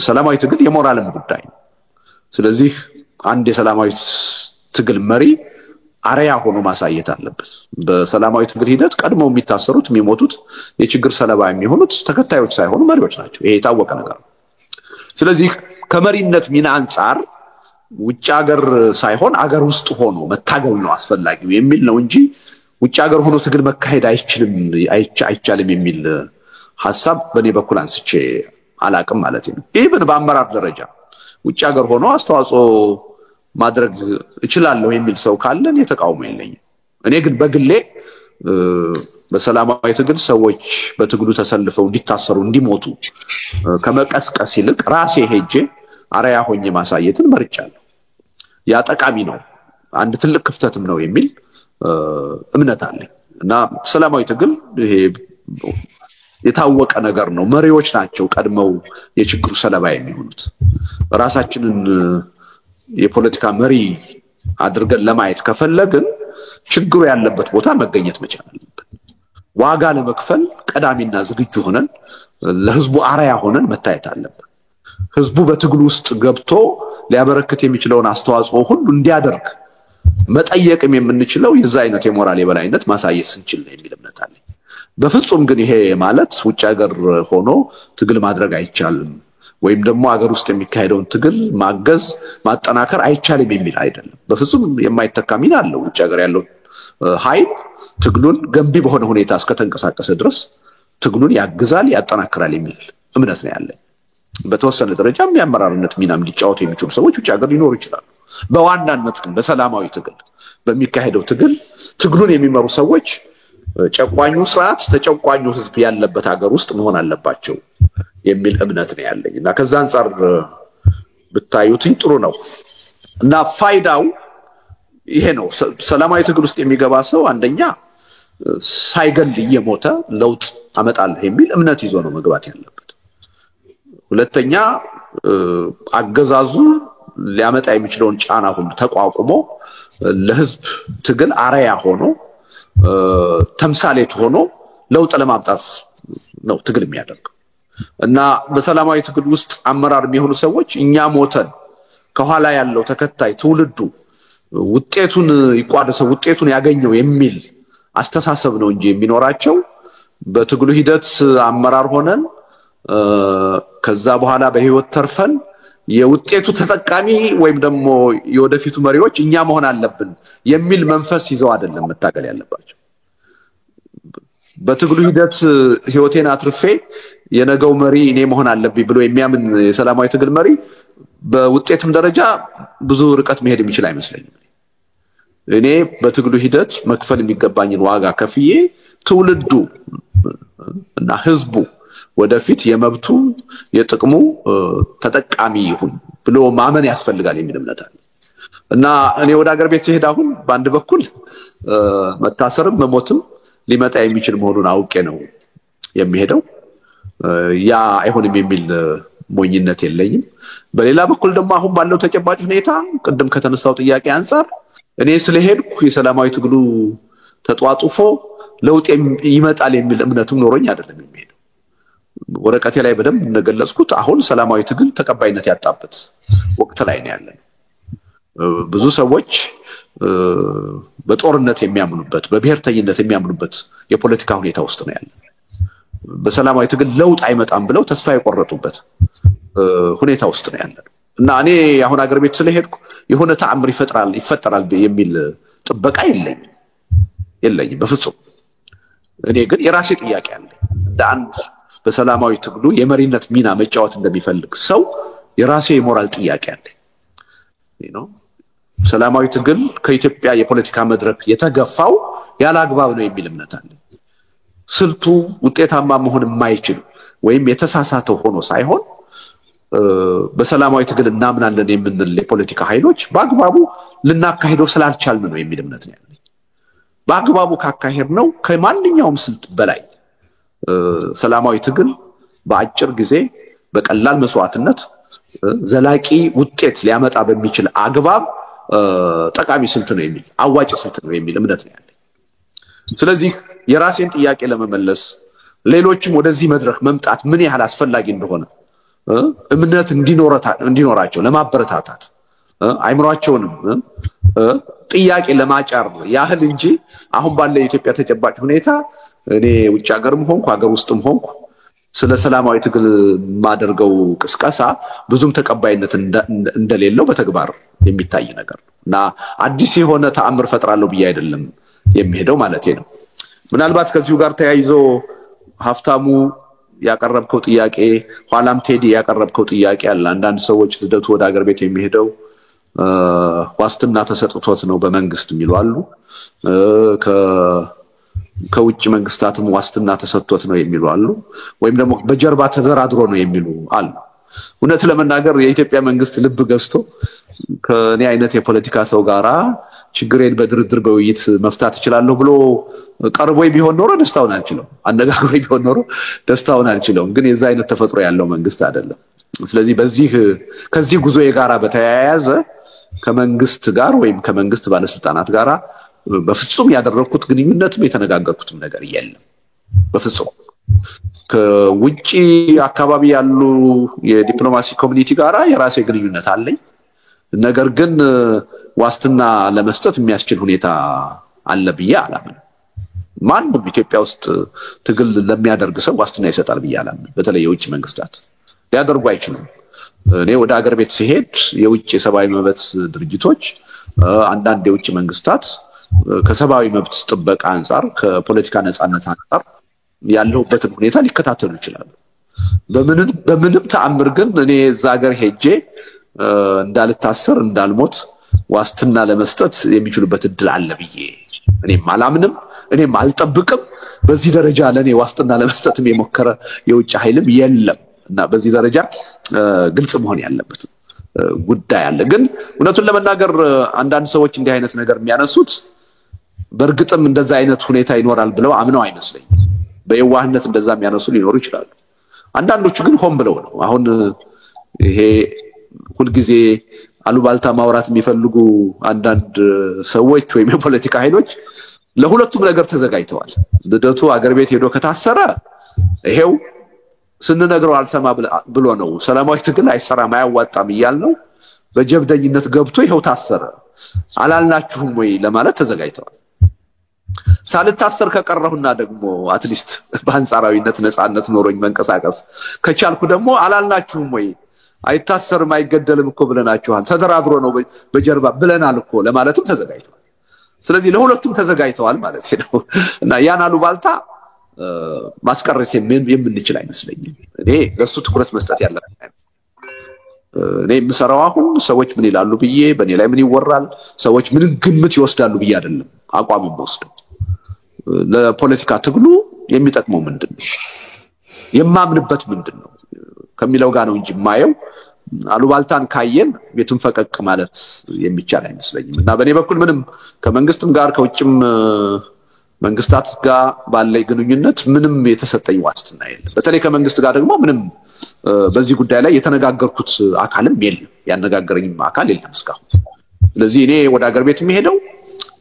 ሰላማዊ ትግል የሞራልም ጉዳይ ነው። ስለዚህ አንድ የሰላማዊ ትግል መሪ አርአያ ሆኖ ማሳየት አለበት። በሰላማዊ ትግል ሂደት ቀድመው የሚታሰሩት የሚሞቱት የችግር ሰለባ የሚሆኑት ተከታዮች ሳይሆኑ መሪዎች ናቸው። ይሄ የታወቀ ነገር ነው። ስለዚህ ከመሪነት ሚና አንፃር ውጭ ሀገር ሳይሆን አገር ውስጥ ሆኖ መታገል ነው አስፈላጊው የሚል ነው እንጂ ውጭ ሀገር ሆኖ ትግል መካሄድ አይቻልም የሚል ሐሳብ በኔ በኩል አንስቼ አላቅም ማለት ነው። ኢቭን በአመራር ደረጃ ውጭ ሀገር ሆኖ አስተዋጽኦ ማድረግ እችላለሁ የሚል ሰው ካለን የተቃውሞ የለኝም። እኔ ግን በግሌ በሰላማዊ ትግል ሰዎች በትግሉ ተሰልፈው እንዲታሰሩ እንዲሞቱ ከመቀስቀስ ይልቅ ራሴ ሄጄ አርአያ ሆኜ ማሳየትን መርጫለሁ። ያ ጠቃሚ ነው፣ አንድ ትልቅ ክፍተትም ነው የሚል እምነት አለኝ እና ሰላማዊ ትግል ይሄ የታወቀ ነገር ነው። መሪዎች ናቸው ቀድመው የችግሩ ሰለባ የሚሆኑት። ራሳችንን የፖለቲካ መሪ አድርገን ለማየት ከፈለግን ችግሩ ያለበት ቦታ መገኘት መቻል አለብን። ዋጋ ለመክፈል ቀዳሚና ዝግጁ ሆነን ለህዝቡ አርአያ ሆነን መታየት አለብን። ህዝቡ በትግሉ ውስጥ ገብቶ ሊያበረክት የሚችለውን አስተዋጽኦ ሁሉ እንዲያደርግ መጠየቅም የምንችለው የዛ አይነት የሞራል የበላይነት ማሳየት ስንችል ነው የሚል እምነት አለኝ። በፍጹም ግን ይሄ ማለት ውጭ ሀገር ሆኖ ትግል ማድረግ አይቻልም ወይም ደግሞ ሀገር ውስጥ የሚካሄደውን ትግል ማገዝ ማጠናከር አይቻልም የሚል አይደለም። በፍጹም የማይተካ ሚና አለው። ውጭ ሀገር ያለው ኃይል ትግሉን ገንቢ በሆነ ሁኔታ እስከተንቀሳቀሰ ድረስ ትግሉን ያግዛል ያጠናክራል የሚል እምነት ነው ያለኝ። በተወሰነ ደረጃም የአመራርነት ሚናም ሊጫወቱ የሚችሉ ሰዎች ውጭ ሀገር ሊኖሩ ይችላሉ። በዋናነት ግን በሰላማዊ ትግል በሚካሄደው ትግሉን የሚመሩ ሰዎች ጨቋኙ ስርዓት ተጨቋኙ ህዝብ ያለበት ሀገር ውስጥ መሆን አለባቸው የሚል እምነት ነው ያለኝ እና ከዛ አንፃር ብታዩትኝ ጥሩ ነው እና ፋይዳው ይሄ ነው። ሰላማዊ ትግል ውስጥ የሚገባ ሰው አንደኛ ሳይገል እየሞተ ለውጥ አመጣለሁ የሚል እምነት ይዞ ነው መግባት ያለበት። ሁለተኛ አገዛዙ ሊያመጣ የሚችለውን ጫና ሁሉ ተቋቁሞ ለህዝብ ትግል አርአያ ሆኖ ተምሳሌት ሆኖ ለውጥ ለማምጣት ነው ትግል የሚያደርገው እና በሰላማዊ ትግል ውስጥ አመራር የሚሆኑ ሰዎች እኛ ሞተን ከኋላ ያለው ተከታይ ትውልዱ ውጤቱን ይቋደሰው ውጤቱን ያገኘው የሚል አስተሳሰብ ነው እንጂ የሚኖራቸው በትግሉ ሂደት አመራር ሆነን ከዛ በኋላ በህይወት ተርፈን የውጤቱ ተጠቃሚ ወይም ደግሞ የወደፊቱ መሪዎች እኛ መሆን አለብን የሚል መንፈስ ይዘው አይደለም መታገል ያለባቸው። በትግሉ ሂደት ህይወቴን አትርፌ የነገው መሪ እኔ መሆን አለብኝ ብሎ የሚያምን የሰላማዊ ትግል መሪ በውጤትም ደረጃ ብዙ ርቀት መሄድ የሚችል አይመስለኝም። እኔ በትግሉ ሂደት መክፈል የሚገባኝን ዋጋ ከፍዬ ትውልዱ እና ህዝቡ ወደፊት የመብቱ የጥቅሙ ተጠቃሚ ይሁን ብሎ ማመን ያስፈልጋል የሚል እምነት አለ እና እኔ ወደ ሀገር ቤት ሲሄድ አሁን በአንድ በኩል መታሰርም መሞትም ሊመጣ የሚችል መሆኑን አውቄ ነው የሚሄደው። ያ አይሆንም የሚል ሞኝነት የለኝም። በሌላ በኩል ደግሞ አሁን ባለው ተጨባጭ ሁኔታ ቅድም ከተነሳው ጥያቄ አንፃር እኔ ስለሄድኩ የሰላማዊ ትግሉ ተጧጡፎ ለውጥ ይመጣል የሚል እምነትም ኖሮኝ አይደለም የሚሄደው። ወረቀቴ ላይ በደንብ እንደገለጽኩት አሁን ሰላማዊ ትግል ተቀባይነት ያጣበት ወቅት ላይ ነው ያለነው። ብዙ ሰዎች በጦርነት የሚያምኑበት በብሔርተኝነት የሚያምኑበት የፖለቲካ ሁኔታ ውስጥ ነው ያለነው። በሰላማዊ ትግል ለውጥ አይመጣም ብለው ተስፋ የቆረጡበት ሁኔታ ውስጥ ነው ያለነው እና እኔ አሁን አገር ቤት ስለሄድኩ የሆነ ተአምር ይፈጠራል የሚል ጥበቃ የለኝም በፍጹም። እኔ ግን የራሴ ጥያቄ አለ። እንደ አንድ በሰላማዊ ትግሉ የመሪነት ሚና መጫወት እንደሚፈልግ ሰው የራሴ የሞራል ጥያቄ አለ። ሰላማዊ ትግል ከኢትዮጵያ የፖለቲካ መድረክ የተገፋው ያለ አግባብ ነው የሚል እምነት አለ። ስልቱ ውጤታማ መሆን የማይችል ወይም የተሳሳተ ሆኖ ሳይሆን በሰላማዊ ትግል እናምናለን የምንል የፖለቲካ ኃይሎች በአግባቡ ልናካሂደው ስላልቻልን ነው የሚል እምነት ነው ያለኝ። በአግባቡ ካካሄድ ነው ከማንኛውም ስልት በላይ ሰላማዊ ትግል በአጭር ጊዜ በቀላል መስዋዕትነት ዘላቂ ውጤት ሊያመጣ በሚችል አግባብ ጠቃሚ ስልት ነው የሚል አዋጭ ስልት ነው የሚል እምነት ነው ያለኝ። ስለዚህ የራሴን ጥያቄ ለመመለስ ሌሎችም ወደዚህ መድረክ መምጣት ምን ያህል አስፈላጊ እንደሆነ እምነት እንዲኖራቸው ለማበረታታት አይምሯቸውንም ጥያቄ ለማጫር ያህል እንጂ አሁን ባለ የኢትዮጵያ ተጨባጭ ሁኔታ እኔ ውጭ ሀገርም ሆንኩ ሀገር ውስጥም ሆንኩ ስለ ሰላማዊ ትግል ማደርገው ቅስቀሳ ብዙም ተቀባይነት እንደሌለው በተግባር የሚታይ ነገር ነው እና አዲስ የሆነ ተአምር ፈጥራለሁ ብዬ አይደለም የሚሄደው ማለቴ ነው። ምናልባት ከዚሁ ጋር ተያይዞ ሀፍታሙ ያቀረብከው ጥያቄ ኋላም ቴዲ ያቀረብከው ጥያቄ አለ። አንዳንድ ሰዎች ልደቱ ወደ ሀገር ቤት የሚሄደው ዋስትና ተሰጥቶት ነው በመንግስት የሚሉ አሉ። ከውጭ መንግስታትም ዋስትና ተሰጥቶት ነው የሚሉ አሉ። ወይም ደግሞ በጀርባ ተደራድሮ ነው የሚሉ አሉ። እውነት ለመናገር የኢትዮጵያ መንግስት ልብ ገዝቶ ከኔ አይነት የፖለቲካ ሰው ጋራ ችግሬን በድርድር በውይይት መፍታት ይችላል ብሎ ቀርቦይ ቢሆን ኖሮ ደስታውን አልችለው አነጋግሮይ ቢሆን ኖሮ ደስታውን አልችለው። ግን የዛ አይነት ተፈጥሮ ያለው መንግስት አይደለም። ስለዚህ ከዚህ ጉዞ የጋራ በተያያዘ ከመንግስት ጋር ወይም ከመንግስት ባለስልጣናት ጋራ በፍጹም ያደረኩት ግንኙነትም የተነጋገርኩትም ነገር የለም በፍጹም። ከውጪ አካባቢ ያሉ የዲፕሎማሲ ኮሚኒቲ ጋራ የራሴ ግንኙነት አለኝ። ነገር ግን ዋስትና ለመስጠት የሚያስችል ሁኔታ አለ ብዬ አላምንም። ማንም ኢትዮጵያ ውስጥ ትግል ለሚያደርግ ሰው ዋስትና ይሰጣል ብዬ አላምንም። በተለይ የውጭ መንግስታት ሊያደርጉ አይችሉም። እኔ ወደ ሀገር ቤት ሲሄድ የውጭ የሰብአዊ መብት ድርጅቶች አንዳንድ የውጭ መንግስታት ከሰብአዊ መብት ጥበቃ አንፃር ከፖለቲካ ነፃነት አንፃር ያለውበትን ሁኔታ ሊከታተሉ ይችላሉ። በምንም ተአምር ግን እኔ እዛ ሀገር ሄጄ እንዳልታሰር እንዳልሞት ዋስትና ለመስጠት የሚችሉበት እድል አለ ብዬ እኔም አላምንም፣ እኔም አልጠብቅም። በዚህ ደረጃ ለኔ ዋስትና ለመስጠት የሞከረ የውጭ ኃይልም የለም እና በዚህ ደረጃ ግልጽ መሆን ያለበት ጉዳይ አለ። ግን እውነቱን ለመናገር አንዳንድ ሰዎች እንዲህ አይነት ነገር የሚያነሱት በእርግጥም እንደዛ አይነት ሁኔታ ይኖራል ብለው አምነው አይመስለኝም። በየዋህነት እንደዛ የሚያነሱ ሊኖሩ ይችላሉ። አንዳንዶቹ ግን ሆን ብለው ነው። አሁን ይሄ ሁልጊዜ አሉባልታ ማውራት የሚፈልጉ አንዳንድ ሰዎች ወይም የፖለቲካ ኃይሎች ለሁለቱም ነገር ተዘጋጅተዋል። ልደቱ አገር ቤት ሄዶ ከታሰረ ይሄው ስንነግረው አልሰማ ብሎ ነው ሰላማዊ ትግል አይሰራም አያዋጣም እያልነው በጀብደኝነት ገብቶ ይሄው ታሰረ አላልናችሁም ወይ ለማለት ተዘጋጅተዋል። ሳልታሰር ከቀረሁና ደግሞ አትሊስት በአንጻራዊነት ነፃነት ኖሮኝ መንቀሳቀስ ከቻልኩ ደግሞ አላልናችሁም ወይ አይታሰርም አይገደልም እኮ ብለናችኋል፣ ተደራድሮ ነው በጀርባ ብለናል እኮ ለማለትም ተዘጋጅተዋል። ስለዚህ ለሁለቱም ተዘጋጅተዋል ማለት ነው እና ያን አሉባልታ ማስቀረት የምንችል አይመስለኝም። እኔ ለሱ ትኩረት መስጠት ያለብን እኔ የምሰራው አሁን ሰዎች ምን ይላሉ ብዬ በእኔ ላይ ምን ይወራል ሰዎች ምን ግምት ይወስዳሉ ብዬ አይደለም አቋም ወስደው ለፖለቲካ ትግሉ የሚጠቅመው ምንድነው የማምንበት ምንድነው ከሚለው ጋር ነው እንጂ ማየው አሉባልታን ካየን ቤቱን ፈቀቅ ማለት የሚቻል አይመስለኝም። እና በእኔ በኩል ምንም ከመንግስትም ጋር ከውጭም መንግስታት ጋር ባለ ግንኙነት ምንም የተሰጠኝ ዋስትና የለም። በተለይ ከመንግስት ጋር ደግሞ ምንም በዚህ ጉዳይ ላይ የተነጋገርኩት አካልም የለም ያነጋገረኝም አካል የለም እስካሁን ስለዚህ እኔ ወደ ሀገር ቤት የሚሄደው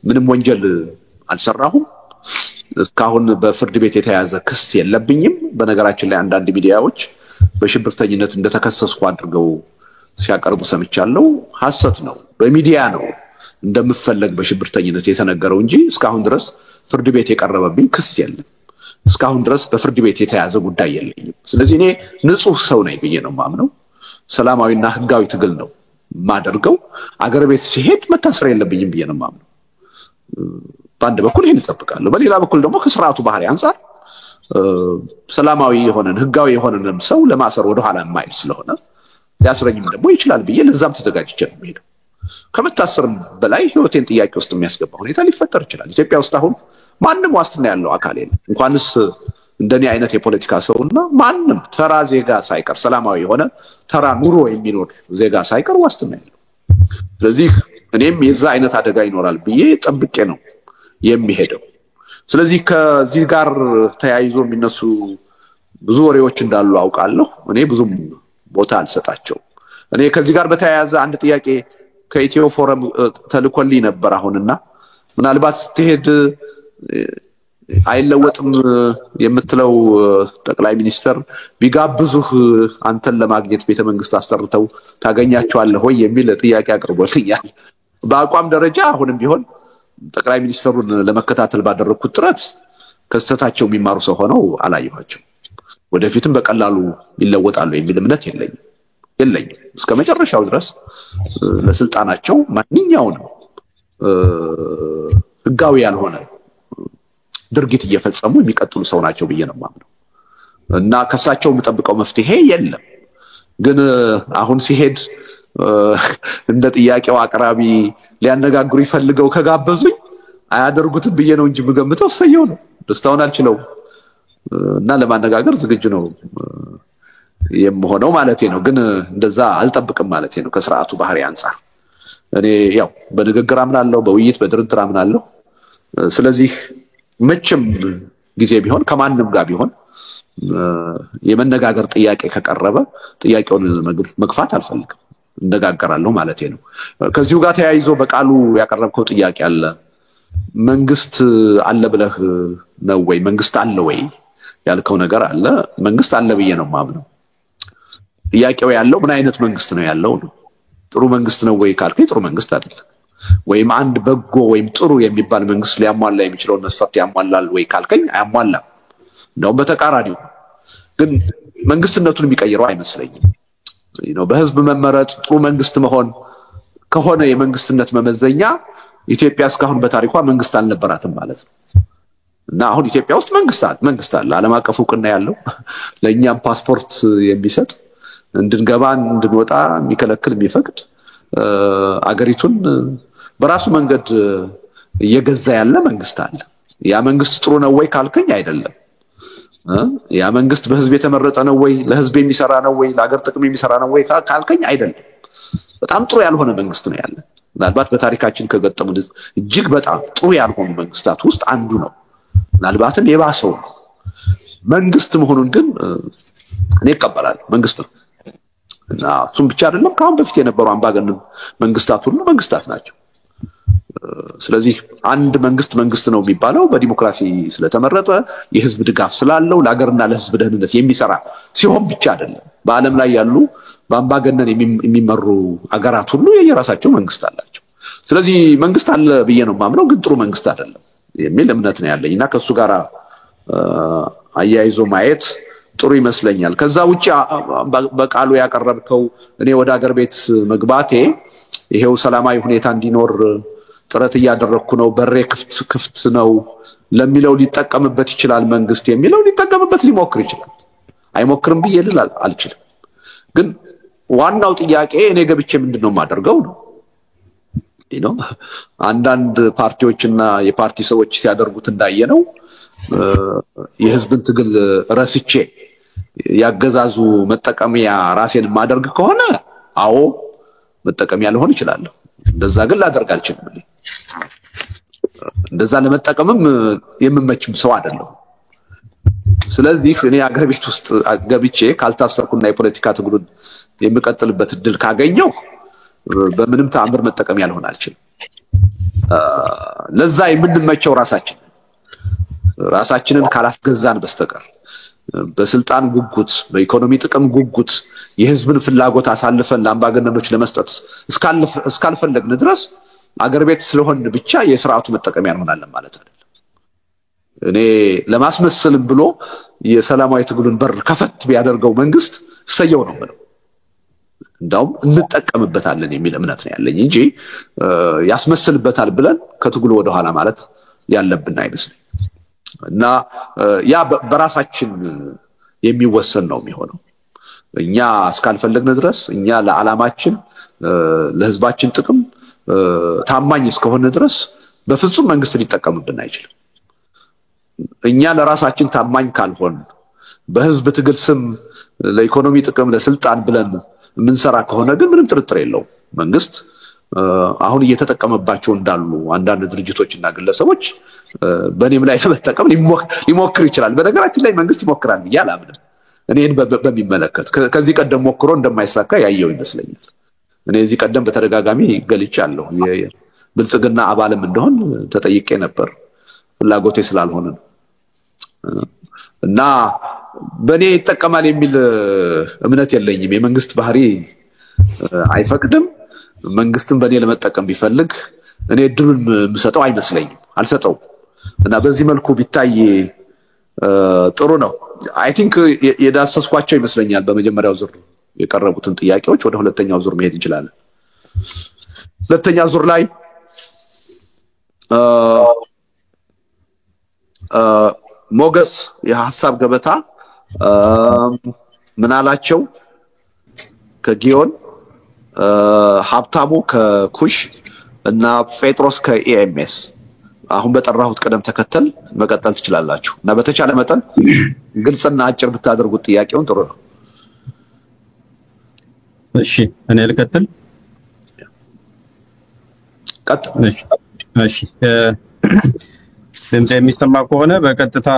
ምንም ወንጀል አልሰራሁም እስካሁን በፍርድ ቤት የተያዘ ክስ የለብኝም በነገራችን ላይ አንዳንድ ሚዲያዎች በሽብርተኝነት እንደተከሰስኩ አድርገው ሲያቀርቡ ሰምቻለሁ ሐሰት ነው በሚዲያ ነው እንደምፈለግ በሽብርተኝነት የተነገረው እንጂ እስካሁን ድረስ ፍርድ ቤት የቀረበብኝ ክስ የለም እስካሁን ድረስ በፍርድ ቤት የተያዘ ጉዳይ የለኝም ስለዚህ እኔ ንጹህ ሰው ነኝ ብዬ ነው ማምነው ሰላማዊና ህጋዊ ትግል ነው ማደርገው አገር ቤት ሲሄድ መታሰር የለብኝም ብዬ ነው ማምነው በአንድ በኩል ይሄን ተጠብቃለሁ በሌላ በኩል ደግሞ ከስርዓቱ ባህሪ አንፃር ሰላማዊ የሆነን ህጋዊ የሆነን ሰው ለማሰር ወደ ኋላ የማይል ስለሆነ ያስረኝም ደግሞ ይችላል ብዬ ለዛም ተዘጋጅቼ ነው የምሄደው ከመታሰርም በላይ ህይወቴን ጥያቄ ውስጥ የሚያስገባ ሁኔታ ሊፈጠር ይችላል ኢትዮጵያ ውስጥ አሁን ማንንም ዋስትና ያለው አካል የለም እንኳንስ እንደኔ አይነት የፖለቲካ ሰውና ማንንም ተራ ዜጋ ሳይቀር ሰላማዊ የሆነ ተራ ኑሮ የሚኖር ዜጋ ሳይቀር ዋስትና ያለው ስለዚህ እኔም የዛ አይነት አደጋ ይኖራል ብዬ ጠብቄ ነው የሚሄደው ስለዚህ ከዚህ ጋር ተያይዞ የሚነሱ ብዙ ወሬዎች እንዳሉ አውቃለሁ እኔ ብዙም ቦታ አልሰጣቸው እኔ ከዚህ ጋር በተያያዘ አንድ ጥያቄ ከኢትዮ ፎረም ተልኮልኝ ነበር አሁንና ምናልባት ስትሄድ አይለወጥም የምትለው ጠቅላይ ሚኒስተር ቢጋብዙህ አንተን ለማግኘት ቤተመንግስት አስተርተው ታገኛቸዋለህ ወይ የሚል ጥያቄ አቅርቦልኛል በአቋም ደረጃ አሁንም ቢሆን ጠቅላይ ሚኒስተሩን ለመከታተል ባደረኩት ጥረት ከስተታቸው የሚማሩ ሰው ሆነው አላየኋቸው ወደፊትም በቀላሉ ይለወጣሉ የሚል እምነት የለኝም እስከ መጨረሻው ድረስ ለስልጣናቸው ማንኛውንም ህጋዊ ያልሆነ ድርጊት እየፈጸሙ የሚቀጥሉ ሰው ናቸው ብዬ ነው ማምነው እና ከሳቸው የምጠብቀው መፍትሄ የለም ግን አሁን ሲሄድ እንደ ጥያቄው አቅራቢ ሊያነጋግሩ ይፈልገው ከጋበዙኝ አያደርጉትም ብዬ ነው እንጂ ምገምተው ሰየው ነው ደስታውን አልችለው እና ለማነጋገር ዝግጁ ነው የምሆነው ማለቴ ነው ግን እንደዛ አልጠብቅም ማለቴ ነው ከስርዓቱ ባህሪ አንፃር እኔ ያው በንግግር አምናለሁ በውይይት በድርድር አምናለሁ ስለዚህ መቼም ጊዜ ቢሆን ከማንም ጋር ቢሆን የመነጋገር ጥያቄ ከቀረበ ጥያቄውን መግፋት አልፈልግም እንደጋገራለሁ ማለቴ ነው ከዚሁ ጋር ተያይዞ በቃሉ ያቀረብከው ጥያቄ አለ መንግስት አለ ብለህ ነው ወይ መንግስት አለ ወይ ያልከው ነገር አለ መንግስት አለ ብዬ ነው ማምነው ጥያቄው ያለው ምን አይነት መንግስት ነው ያለው ጥሩ መንግስት ነው ወይ ካልከኝ ጥሩ መንግስት አይደለም ወይም አንድ በጎ ወይም ጥሩ የሚባል መንግስት ሊያሟላ የሚችለው መስፈርት ያሟላል ወይ ካልከኝ አያሟላም ነው በተቃራኒው ግን መንግስትነቱን የሚቀይረው አይመስለኝም በህዝብ መመረጥ ጥሩ መንግስት መሆን ከሆነ የመንግስትነት መመዘኛ ኢትዮጵያ እስካሁን በታሪኳ መንግስት አልነበራትም ማለት ነው እና አሁን ኢትዮጵያ ውስጥ መንግስት አለ ዓለም አቀፍ ዕውቅና ያለው ለኛም ፓስፖርት የሚሰጥ እንድንገባ እንድንወጣ የሚከለክል የሚፈቅድ አገሪቱን በራሱ መንገድ እየገዛ ያለ መንግስት አለ ያ መንግስት ጥሩ ነው ወይ ካልከኝ አይደለም ያ መንግስት በህዝብ የተመረጠ ነው ወይ ለህዝብ የሚሰራ ነው ወይ ለሀገር ጥቅም የሚሰራ ነው ወይ ካልከኝ አይደለም በጣም ጥሩ ያልሆነ መንግስት ነው ያለ ምናልባት በታሪካችን ከገጠሙ እጅግ በጣም ጥሩ ያልሆኑ መንግስታት ውስጥ አንዱ ነው ምናልባትም የባሰው መንግስት መሆኑን ግን እኔ እቀበላለሁ መንግስት ነው እና እሱም ብቻ አይደለም ካሁን በፊት የነበሩ አምባገነን መንግስታት ሁሉ መንግስታት ናቸው ስለዚህ አንድ መንግስት ነው የሚባለው በዲሞክራሲ ስለተመረጠ የህዝብ ድጋፍ ስላለው ለሀገርና ለህዝብ ደህንነት የሚሰራ ሲሆን ብቻ አይደለም በአለም ላይ ያሉ በአምባገነን የሚመሩ አገራት ሁሉ የየራሳቸው መንግስት አላቸው ስለዚህ መንግስት አለ ብዬ ነው ማምነው ግን ጥሩ መንግስት አይደለም የሚል እምነት ነው ያለኝና ከሱ ጋር አያይዞ ማየት ጥሩ ይመስለኛል ከዛ ውጪ በቃሉ ያቀረብከው እኔ ወደ ሀገር ቤት መግባቴ ይሄው ሰላማዊ ሁኔታ እንዲኖር ጥረት ያደረኩ ነው በሬ ክፍት ነው ለሚለው ሊጠቀምበት ይችላል መንግስት የሚለው ሊጠቀምበት ሊሞክር ይችላል አይሞክርም ብዬ ልል አልችልም ግን ዋናው ጥያቄ እኔ ገብቼ ምንድነው ማደርገው ነው አንዳንድ ፓርቲዎችና የፓርቲ ሰዎች ሲያደርጉት እንዳየነው የህዝብን ትግል ረስቼ ያገዛዙ መጠቀሚያ ራሴን ማደርግ ከሆነ አዎ መጠቀሚያ ሊሆን ይችላል እንደዛ ግን ላደርግ አልችልም እንደዛ ለመጠቀምም የምመችም ሰው አይደለም ስለዚህ እኔ አገር ቤት ውስጥ ገብቼ ካልታሰርኩና የፖለቲካ ትግሉን የሚቀጥልበት እድል ካገኘው በምንም ተአምር መጠቀም ያልሆነ አልችልም። ለዛ የምንመቸው ራሳችንን ካላስገዛን በስተቀር በስልጣን ጉጉት በኢኮኖሚ ጥቅም ጉጉት የህዝብን ፍላጎት አሳልፈን ለአምባገነኖች ለመስጠት እስካልፈለግን ድረስ አገር ቤት ስለሆን ብቻ የሥርዓቱ መጠቀሚያ እንሆናለን ማለት አይደለም። እኔ ለማስመሰልም ብሎ የሰላማዊ ትግሉን በር ከፈት ቢያደርገው መንግስት ሰየው ነው ማለት እንዳውም እንጠቀምበታለን የሚል እምነት ነው ያለኝ እንጂ ያስመስልበታል ብለን ከትግሉ ወደ ኋላ ማለት ያለብን አይመስልም። እና ያ በራሳችን የሚወሰን ነው የሚሆነው። እኛ እስካልፈለግን ድረስ እኛ ለዓላማችን ለህዝባችን ጥቅም ታማኝ እስከሆነ ድረስ በፍጹም መንግስት ሊጠቀምብን አይችልም። እኛ ለራሳችን ታማኝ ካልሆን በህዝብ ትግል ስም ለኢኮኖሚ ጥቅም ለስልጣን ብለን ምንሰራ ከሆነ ግን ምንም ጥርጥር የለውም መንግስት አሁን እየተጠቀመባቸው እንዳሉ አንዳንድ ድርጅቶችና ግለሰቦች በእኔም ላይ ለመጠቀም ሊሞክር ይችላል። በነገራችን ላይ መንግስት ይሞክራል ብዬ አላምንም። እኔን በሚመለከት ከዚህ ቀደም ሞክሮ እንደማይሳካ ያየው ይመስለኛል። እኔ እዚህ ቀደም በተደጋጋሚ ገልጫለሁ። የብልጽግና አባልም እንደሆን ተጠይቄ ነበር። ፍላጎቴ ስላልሆነ እና በእኔ ይጠቀማል የሚል እምነት የለኝም። የመንግስት ባህሪ አይፈቅድም። መንግስትን በእኔ ለመጠቀም ቢፈልግ እኔ እድሉን የምሰጠው አይመስለኝም፣ አልሰጠውም። እና በዚህ መልኩ ቢታይ ጥሩ ነው። አይ ቲንክ የዳሰስኳቸው ይመስለኛል። በመጀመሪያው ዙር የቀረቡትን ጥያቄዎች ወደ ሁለተኛው ዙር መሄድ እንችላለን። ሁለተኛ ዙር ላይ ሞገስ የሐሳብ ገበታ ምናላቸው ከጊዮን ሀብታሙ ከኩሽ እና ጴጥሮስ ከኢኤምኤስ አሁን በጠራሁት ቀደም ተከተል መቀጠል ትችላላችሁ እና በተቻለ መጠን ግልጽና አጭር ብታደርጉት ጥያቄውን ጥሩ ነው። እሺ እኔ ልቀጥል። እሺ ድምጽ የሚሰማ ከሆነ በቀጥታ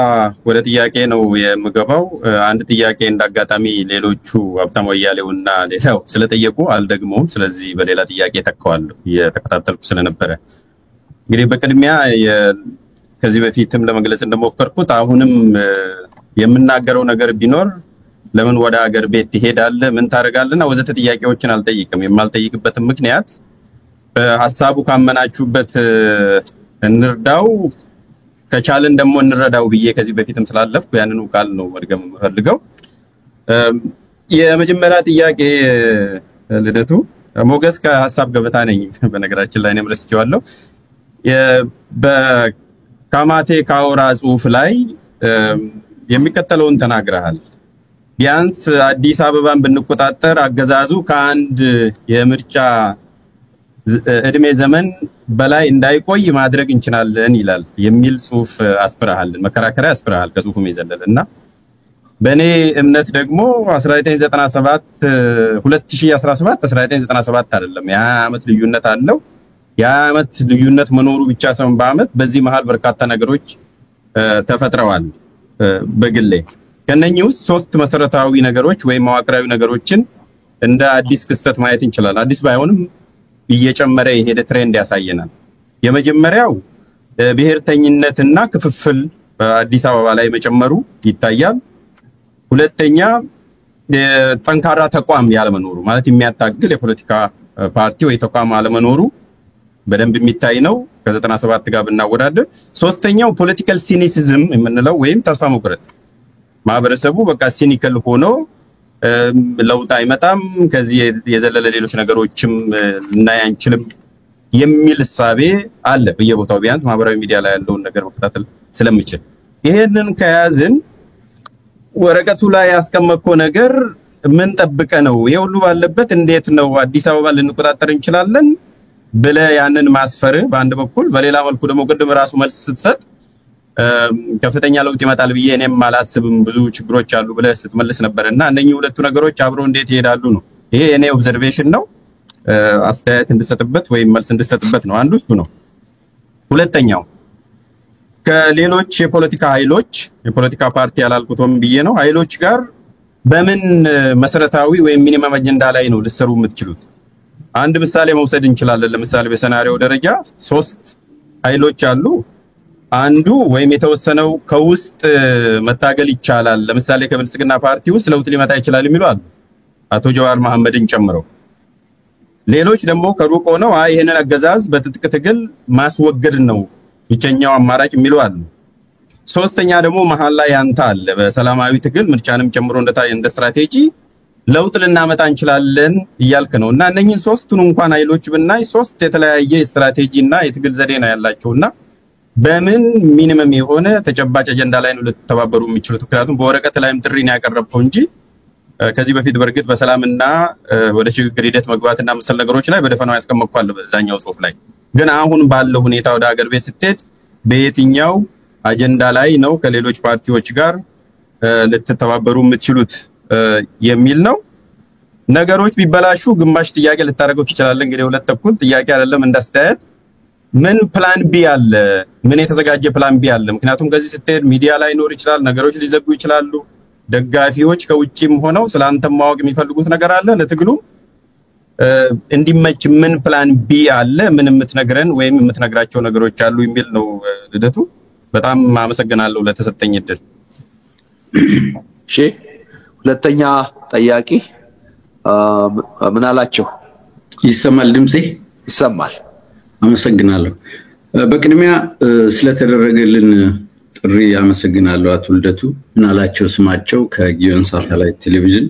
ወደ ጥያቄ ነው የምገባው። አንድ ጥያቄ እንዳጋጣሚ ሌሎቹ ሀብታሙ አያሌውና ሌላው ስለጠየቁ አልደግሞም። ስለዚህ በሌላ ጥያቄ ተከዋለሁ የተከታተልኩ ስለነበረ። እንግዲህ በቅድሚያ ከዚህ በፊትም ለመግለጽ እንደሞከርኩት አሁንም የምናገረው ነገር ቢኖር ለምን ወደ ሀገር ቤት ትሄዳለህ፣ ምን ታደርጋለህና ወዘተ ጥያቄዎችን አልጠይቅም። የማልጠይቅበትም ምክንያት በሐሳቡ ካመናችሁበት እንርዳው ከቻለን ደግሞ እንረዳው ብዬ ከዚህ በፊትም ስላለፍኩ ያንኑ ቃል ነው መድገም የምፈልገው። የመጀመሪያ ጥያቄ ልደቱ ሞገስ ከሐሳብ ገበታ ነኝ። በነገራችን ላይ እኔም ረስቼዋለሁ። በካማቴ ካውራ ጽሁፍ ላይ የሚከተለውን ተናግረሃል። ቢያንስ አዲስ አበባን ብንቆጣጠር አገዛዙ ከአንድ የምርጫ እድሜ ዘመን በላይ እንዳይቆይ ማድረግ እንችላለን ይላል የሚል ጽሁፍ አስፍረሃል፣ መከራከሪያ አስፍረሃል ከጽሁፉም የዘለለና በእኔ እምነት ደግሞ 1997 2017 1997 አይደለም የ20 ዓመት ልዩነት አለው። የ20 ዓመት ልዩነት መኖሩ ብቻ ሳይሆን በአመት በዚህ መሃል በርካታ ነገሮች ተፈጥረዋል። በግሌ ከነኚህ ውስጥ ሶስት መሰረታዊ ነገሮች ወይ መዋቅራዊ ነገሮችን እንደ አዲስ ክስተት ማየት እንችላለን። አዲስ ባይሆንም እየጨመረ የሄደ ትሬንድ ያሳየናል። የመጀመሪያው ብሔርተኝነትና ክፍፍል በአዲስ አበባ ላይ መጨመሩ ይታያል። ሁለተኛ ጠንካራ ተቋም ያለመኖሩ ማለት የሚያታግል የፖለቲካ ፓርቲ ወይ ተቋም አለመኖሩ በደንብ የሚታይ ነው ከ97 ጋር ብናወዳደር። ሶስተኛው ፖለቲካል ሲኒሲዝም የምንለው ወይም ተስፋ መቁረጥ፣ ማህበረሰቡ በቃ ሲኒከል ሆኖ ለውጥ አይመጣም ከዚህ የዘለለ ሌሎች ነገሮችም ልናይ አንችልም የሚል እሳቤ አለ በየቦታው ቢያንስ ማህበራዊ ሚዲያ ላይ ያለውን ነገር መከታተል ስለምችል። ይሄንን ከያዝን ወረቀቱ ላይ ያስቀመጥከው ነገር ምን ጠብቀ ነው ይሄ ሁሉ ባለበት እንዴት ነው አዲስ አበባ ልንቆጣጠር እንችላለን ብለ ያንን ማስፈር በአንድ በኩል፣ በሌላ መልኩ ደግሞ ቅድም ራሱ መልስ ስትሰጥ ከፍተኛ ለውጥ ይመጣል ብዬ እኔም አላስብም ብዙ ችግሮች አሉ ብለ ስትመልስ ነበርና እነኚህ ሁለቱ ነገሮች አብረው እንዴት ይሄዳሉ ነው። ይሄ እኔ ኦብዘርቬሽን ነው፣ አስተያየት እንድሰጥበት ወይም መልስ እንድሰጥበት ነው። አንዱ እሱ ነው። ሁለተኛው ከሌሎች የፖለቲካ ኃይሎች የፖለቲካ ፓርቲ ያላልኩትም ብዬ ነው ኃይሎች ጋር በምን መሰረታዊ ወይም ሚኒመም አጀንዳ ላይ ነው ልትሰሩ የምትችሉት? አንድ ምሳሌ መውሰድ እንችላለን። ለምሳሌ በሰናሪዮ ደረጃ 3 ኃይሎች አሉ። አንዱ ወይም የተወሰነው ከውስጥ መታገል ይቻላል፣ ለምሳሌ ከብልጽግና ፓርቲ ውስጥ ለውጥ ሊመጣ ይችላል የሚሉ አሉ፣ አቶ ጀዋር መሐመድን ጨምረው። ሌሎች ደግሞ ከሩቅ ሆነው ይሄንን አገዛዝ በትጥቅ ትግል ማስወገድ ነው ብቸኛው አማራጭ የሚሉ አሉ። ሶስተኛ ደግሞ መሃል ላይ አንተ አለ፣ በሰላማዊ ትግል ምርጫንም ጨምሮ እንደ ስትራቴጂ ለውጥ ልናመጣ እንችላለን እያልክ ነው። እና እነኚህን ሶስቱን እንኳን ኃይሎች ብናይ 3 የተለያየ ስትራቴጂና የትግል ዘዴ ነው ያላቸውና በምን ሚኒመም የሆነ ተጨባጭ አጀንዳ ላይ ነው ልትተባበሩ የሚችሉት? ምክንያቱም በወረቀት ላይም ጥሪ ነው ያቀረብከው እንጂ ከዚህ በፊት በርግጥ በሰላምና ወደ ሽግግር ሂደት መግባትና መሰል ነገሮች ላይ በደፈናው ያስቀመጥኳል በዛኛው ጽሁፍ ላይ። ግን አሁን ባለው ሁኔታ ወደ ሀገር ቤት ስትሄድ በየትኛው አጀንዳ ላይ ነው ከሌሎች ፓርቲዎች ጋር ልትተባበሩ የምትችሉት የሚል ነው። ነገሮች ቢበላሹ ግማሽ ጥያቄ ልታደርገው ትችላለህ። እንግዲህ 2 ተኩል ጥያቄ አይደለም እንዳስተያየት ምን ፕላን ቢ አለ? ምን የተዘጋጀ ፕላን ቢ አለ? ምክንያቱም ከዚህ ስትሄድ ሚዲያ ላይ ኖር ይችላል፣ ነገሮች ሊዘጉ ይችላሉ። ደጋፊዎች ከውጪም ሆነው ስላንተም ማወቅ የሚፈልጉት ነገር አለ። ለትግሉ እንዲመች ምን ፕላን ቢ አለ? ምን የምትነግረን ወይም የምትነግራቸው ነገሮች አሉ የሚል ነው ልደቱ። በጣም አመሰግናለሁ ለተሰጠኝ እድል። እሺ፣ ሁለተኛ ጠያቂ ምን አላቸው? ይሰማል? ድምጼ ይሰማል? አመሰግናለሁ። በቅድሚያ ስለተደረገልን ጥሪ አመሰግናለሁ አቶ ልደቱ። ምን አላቸው ስማቸው ከጊዮን ሳተላይት ቴሌቪዥን።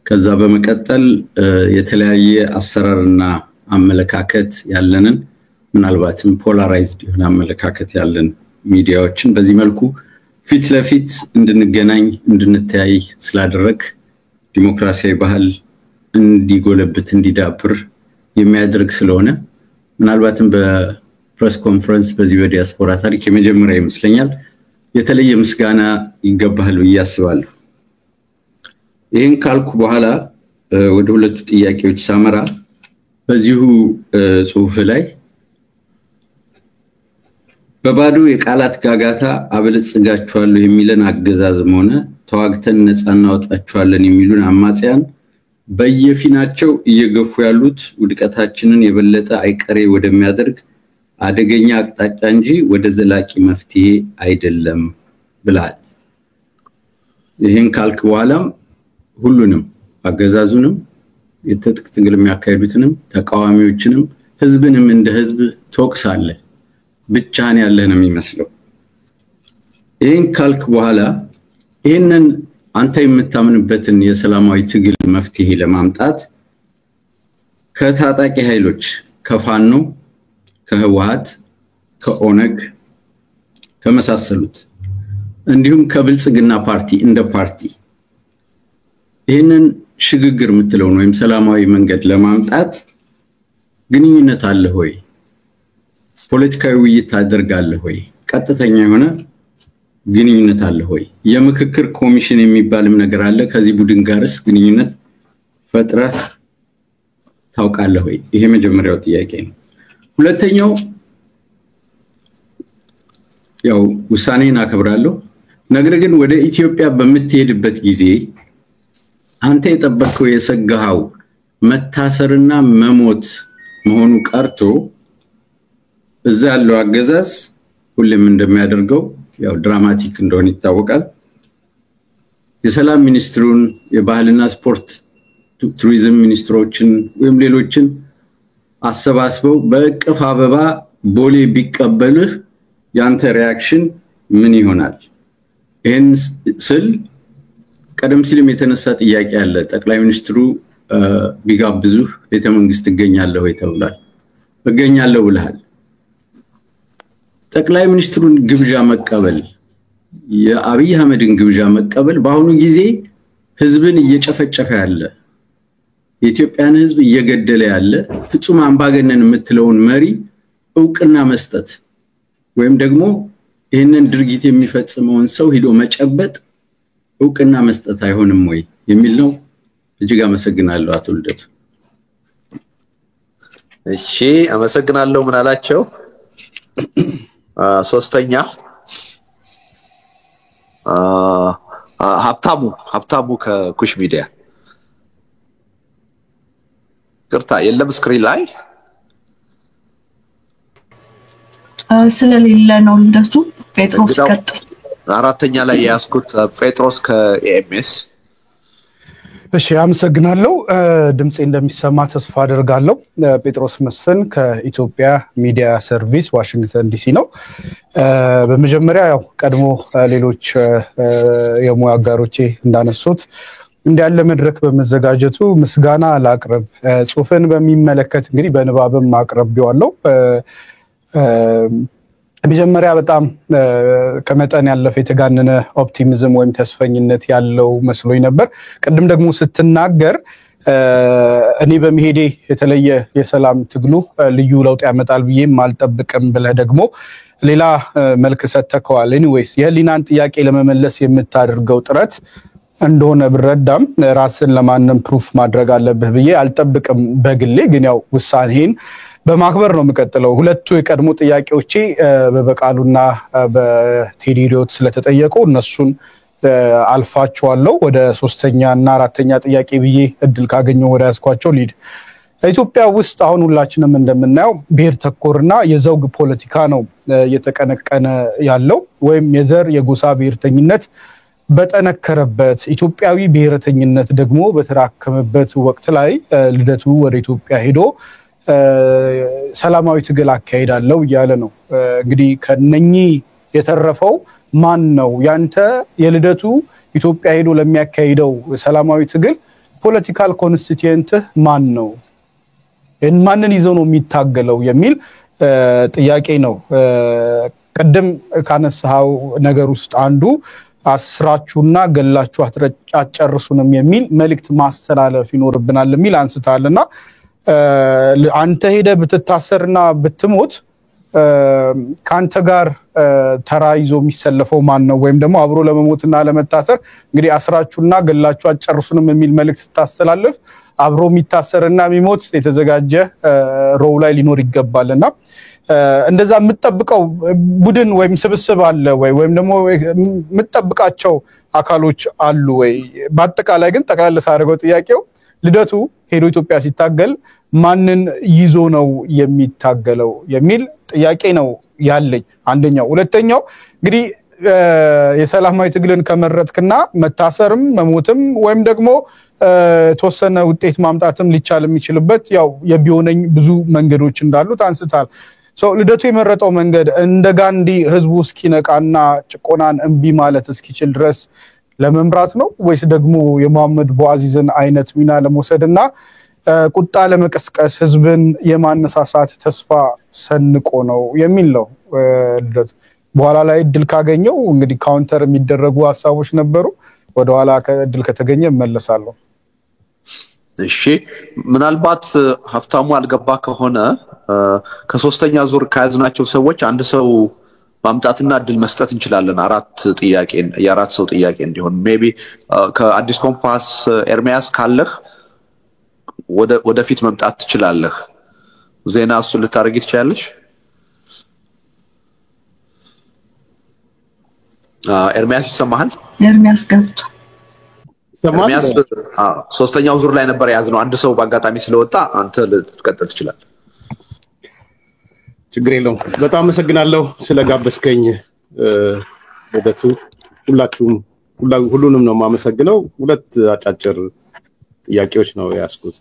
ከዛ በመቀጠል የተለያየ አሰራርና አመለካከት ያለንን ምናልባትም ፖላራይዝድ የሆነ አመለካከት ያለን ሚዲያዎችን በዚህ መልኩ ፊት ለፊት እንድንገናኝ እንድንተያይ ስላደረግ ዲሞክራሲያዊ ባህል እንዲጎለብት እንዲዳብር የሚያደርግ ስለሆነ ምናልባትም በፕሬስ ኮንፈረንስ በዚህ በዲያስፖራ ታሪክ የመጀመሪያ ይመስለኛል። የተለየ ምስጋና ይገባሃል ብዬ አስባለሁ። ይህን ካልኩ በኋላ ወደ ሁለቱ ጥያቄዎች ሳመራ በዚሁ ጽሁፍ ላይ በባዶ የቃላት ጋጋታ አበለጽጋቸዋለሁ የሚለን አገዛዝም ሆነ ተዋግተን ነፃ እናወጣቸዋለን የሚሉን አማጽያን በየፊናቸው እየገፉ ያሉት ውድቀታችንን የበለጠ አይቀሬ ወደሚያደርግ አደገኛ አቅጣጫ እንጂ ወደ ዘላቂ መፍትሄ አይደለም ብለሃል። ይህን ካልክ በኋላም ሁሉንም አገዛዙንም የትጥቅ ትግል የሚያካሂዱትንም ተቃዋሚዎችንም ህዝብንም እንደ ህዝብ ተወቅሳለህ። ብቻህን ያለህ ነው የሚመስለው። ይህን ካልክ በኋላ ይህንን አንተ የምታምንበትን የሰላማዊ ትግል መፍትሄ ለማምጣት ከታጣቂ ኃይሎች ከፋኖ፣ ከህወሓት፣ ከኦነግ ከመሳሰሉት እንዲሁም ከብልጽግና ፓርቲ እንደ ፓርቲ ይህንን ሽግግር የምትለውን ወይም ሰላማዊ መንገድ ለማምጣት ግንኙነት አለ ሆይ? ፖለቲካዊ ውይይት ታደርጋለህ ሆይ? ቀጥተኛ የሆነ ግንኙነት አለ ሆይ? የምክክር ኮሚሽን የሚባልም ነገር አለ። ከዚህ ቡድን ጋርስ ግንኙነት ፈጥረህ ታውቃለህ ሆይ? ይሄ መጀመሪያው ጥያቄ ነው። ሁለተኛው ያው ውሳኔን አከብራለሁ፣ ነገር ግን ወደ ኢትዮጵያ በምትሄድበት ጊዜ አንተ የጠበቀው የሰጋው መታሰርና መሞት መሆኑ ቀርቶ እዛ ያለው አገዛዝ ሁሉም እንደሚያደርገው ያው ድራማቲክ እንደሆነ ይታወቃል። የሰላም ሚኒስትሩን፣ የባህልና ስፖርት ቱሪዝም ሚኒስትሮችን ወይም ሌሎችን አሰባስበው በእቅፍ አበባ ቦሌ ቢቀበልህ ያንተ ሪአክሽን ምን ይሆናል? ይሄን ስል ቀደም ሲልም የተነሳ ጥያቄ አለ። ጠቅላይ ሚኒስትሩ ቢጋብዙህ ቤተ መንግስት ትገኛለህ ወይ ተብሏል። እገኛለሁ ብለሃል። ጠቅላይ ሚኒስትሩን ግብዣ መቀበል፣ የአብይ አህመድን ግብዣ መቀበል በአሁኑ ጊዜ ህዝብን እየጨፈጨፈ ያለ፣ የኢትዮጵያን ህዝብ እየገደለ ያለ ፍጹም አምባገነን የምትለውን መሪ እውቅና መስጠት ወይም ደግሞ ይህንን ድርጊት የሚፈጽመውን ሰው ሄዶ መጨበጥ እውቅና መስጠት አይሆንም ወይ የሚል ነው። እጅግ አመሰግናለሁ አቶ ልደቱ። እሺ አመሰግናለሁ። ምን አላቸው? ሶስተኛ ሀብታሙ ከኩሽ ሚዲያ ቅርታ የለም ስክሪን ላይ ስለሌለ ነው እንደሱ ጴጥሮስ ቀጥል አራተኛ ላይ ያስኩት ጴጥሮስ ከኤምኤስ እሺ አመሰግናለሁ ድምጼ እንደሚሰማ ተስፋ አደርጋለሁ ጴጥሮስ መስፍን ከኢትዮጵያ ሚዲያ ሰርቪስ ዋሽንግተን ዲሲ ነው በመጀመሪያ ያው ቀድሞ ሌሎች የሙያ አጋሮቼ እንዳነሱት እንዲያለ መድረክ በመዘጋጀቱ ምስጋና ላቅርብ ጽሁፍን በሚመለከት እንግዲህ በንባብም ማቅረብ ቢዋለው በመጀመሪያ በጣም ከመጠን ያለፈ የተጋነነ ኦፕቲሚዝም ወይም ተስፈኝነት ያለው መስሎኝ ነበር ቅድም ደግሞ ስትናገር እኔ በመሄዴ የተለየ የሰላም ትግሉ ልዩ ለውጥ ያመጣል ብዬም አልጠብቅም ብለ ደግሞ ሌላ መልክ ሰተከዋል ኤኒዌይስ የህሊናን ጥያቄ ለመመለስ የምታደርገው ጥረት እንደሆነ ብረዳም ራስን ለማንም ፕሩፍ ማድረግ አለብህ ብዬ አልጠብቅም በግሌ ግን ያው ውሳኔን በማክበር ነው መቀጠለው ሁለቱ የቀድሞ ጥያቄዎቼ በበቃሉና በቴዲሪዮት ስለተጠየቁ እነሱን አልፋቸዋለሁ ወደ ሶስተኛ እና አራተኛ ጥያቄ ብዬ እድል ካገኘው ወደ ያስኳቸው ሊድ ኢትዮጵያ ውስጥ አሁን ሁላችንም እንደምናየው ብሔር ተኮርና የዘውግ ፖለቲካ ነው እየተቀነቀነ ያለው ወይም የዘር የጎሳ ብሔርተኝነት በተነከረበት ኢትዮጵያዊ ብሔርተኝነት ደግሞ በተራከመበት ወቅት ላይ ልደቱ ወደ ኢትዮጵያ ሄዶ ሰላማዊ ትግል አካሄዳለው ይያለ ነው እንግዲህ ከነኚ የተረፈው ማን ነው ያንተ የልደቱ ኢትዮጵያ ሄዶ ለሚያካሂደው ሰላማዊ ትግል ፖለቲካል ኮንስቲቲዩንት ማን ነው ማንን ይዞ ነው የሚታገለው የሚል ጥያቄ ነው ቀደም ካነሳው ነገር ውስጥ አንዱ አስራቹና ገላቹ አጨርሱንም የሚል መልእክት ማስተላለፍ ይኖርብናል የሚል አንስታልና አንተ ሄደ ብትታሰርና ብትሞት ካንተ ጋር ተራይዞ የሚሰለፈው ማን ነው ወይም ደግሞ አብሮ ለመሞትና ለመታሰር እንግዲህ አስራቹና ገላቹ አጨርሱንም የሚል መልእክት ስታስተላልፍ አብሮ የሚታሰርና የሚሞት የተዘጋጀ ሮው ላይ ሊኖር ይገባልና እንደዛ የምትጠብቀው ቡድን ወይም ስብስብ አለ ወይም ደግሞ የምትጠብቃቸው አካሎች አሉ ወይ በአጠቃላይ ግን ጠቅላላ ሳደርገው ጥያቄው ልደቱ ሄዶ ኢትዮጵያ ሲታገል ማንን ይዞ ነው የሚታገለው የሚል ጥያቄ ነው ያለኝ አንደኛው ሁለተኛው እንግዲህ የሰላማዊ ትግልን ከመረጥክና መታሰርም መሞትም ወይም ደግሞ ተወሰነ ውጤት ማምጣትም ሊቻል የሚችልበት ያው የቢሆነኝ ብዙ መንገዶች እንዳሉ ታንስታል ልደቱ የመረጠው መንገድ እንደ ጋንዲ ህዝቡ እስኪነቃና ጭቆናን እንቢ ማለት እስኪችል ድረስ ለመምራት ነው ወይስ ደግሞ የመሐመድ ቦአዚዝን አይነት ሚና ለመውሰድና ቁጣ ለመቀስቀስ ህዝብን የማነሳሳት ተስፋ ሰንቆ ነው የሚል ነው ልደቱ በኋላ ላይ እድል ካገኘው እንግዲህ ካውንተር የሚደረጉ ሐሳቦች ነበሩ ወደ ኋላ ከእድል ከተገኘ መለሳለሁ እሺ ምናልባት ሀፍታሙ አልገባ ከሆነ ከሶስተኛ ዙር ካያዝናቸው ሰዎች አንድ ሰው ማምጣትና እድል መስጠት እንችላለን የአራት ሰው ጥያቄ እንዲሆን ሜቢ ከአዲስ ኮምፓስ ኤርሚያስ ካለህ ወደፊት መምጣት ትችላለህ ዜና እሱ ልታረጊ ትችላለሽ ኤርሚያስ ይሰማሃል ኤርሚያስ ገብቶ ኤርሚያስ ሶስተኛው ዙር ላይ ነበር ያዝነው አንድ ሰው በአጋጣሚ ስለወጣ አንተ ልትቀጥል ትችላለህ ችግር የለውም በጣም አመሰግናለሁ ስለጋበዝከኝ ልደቱ ሁሉንም ነው ማመሰግነው ሁለት አጫጭር ጥያቄዎች ነው ያስኩት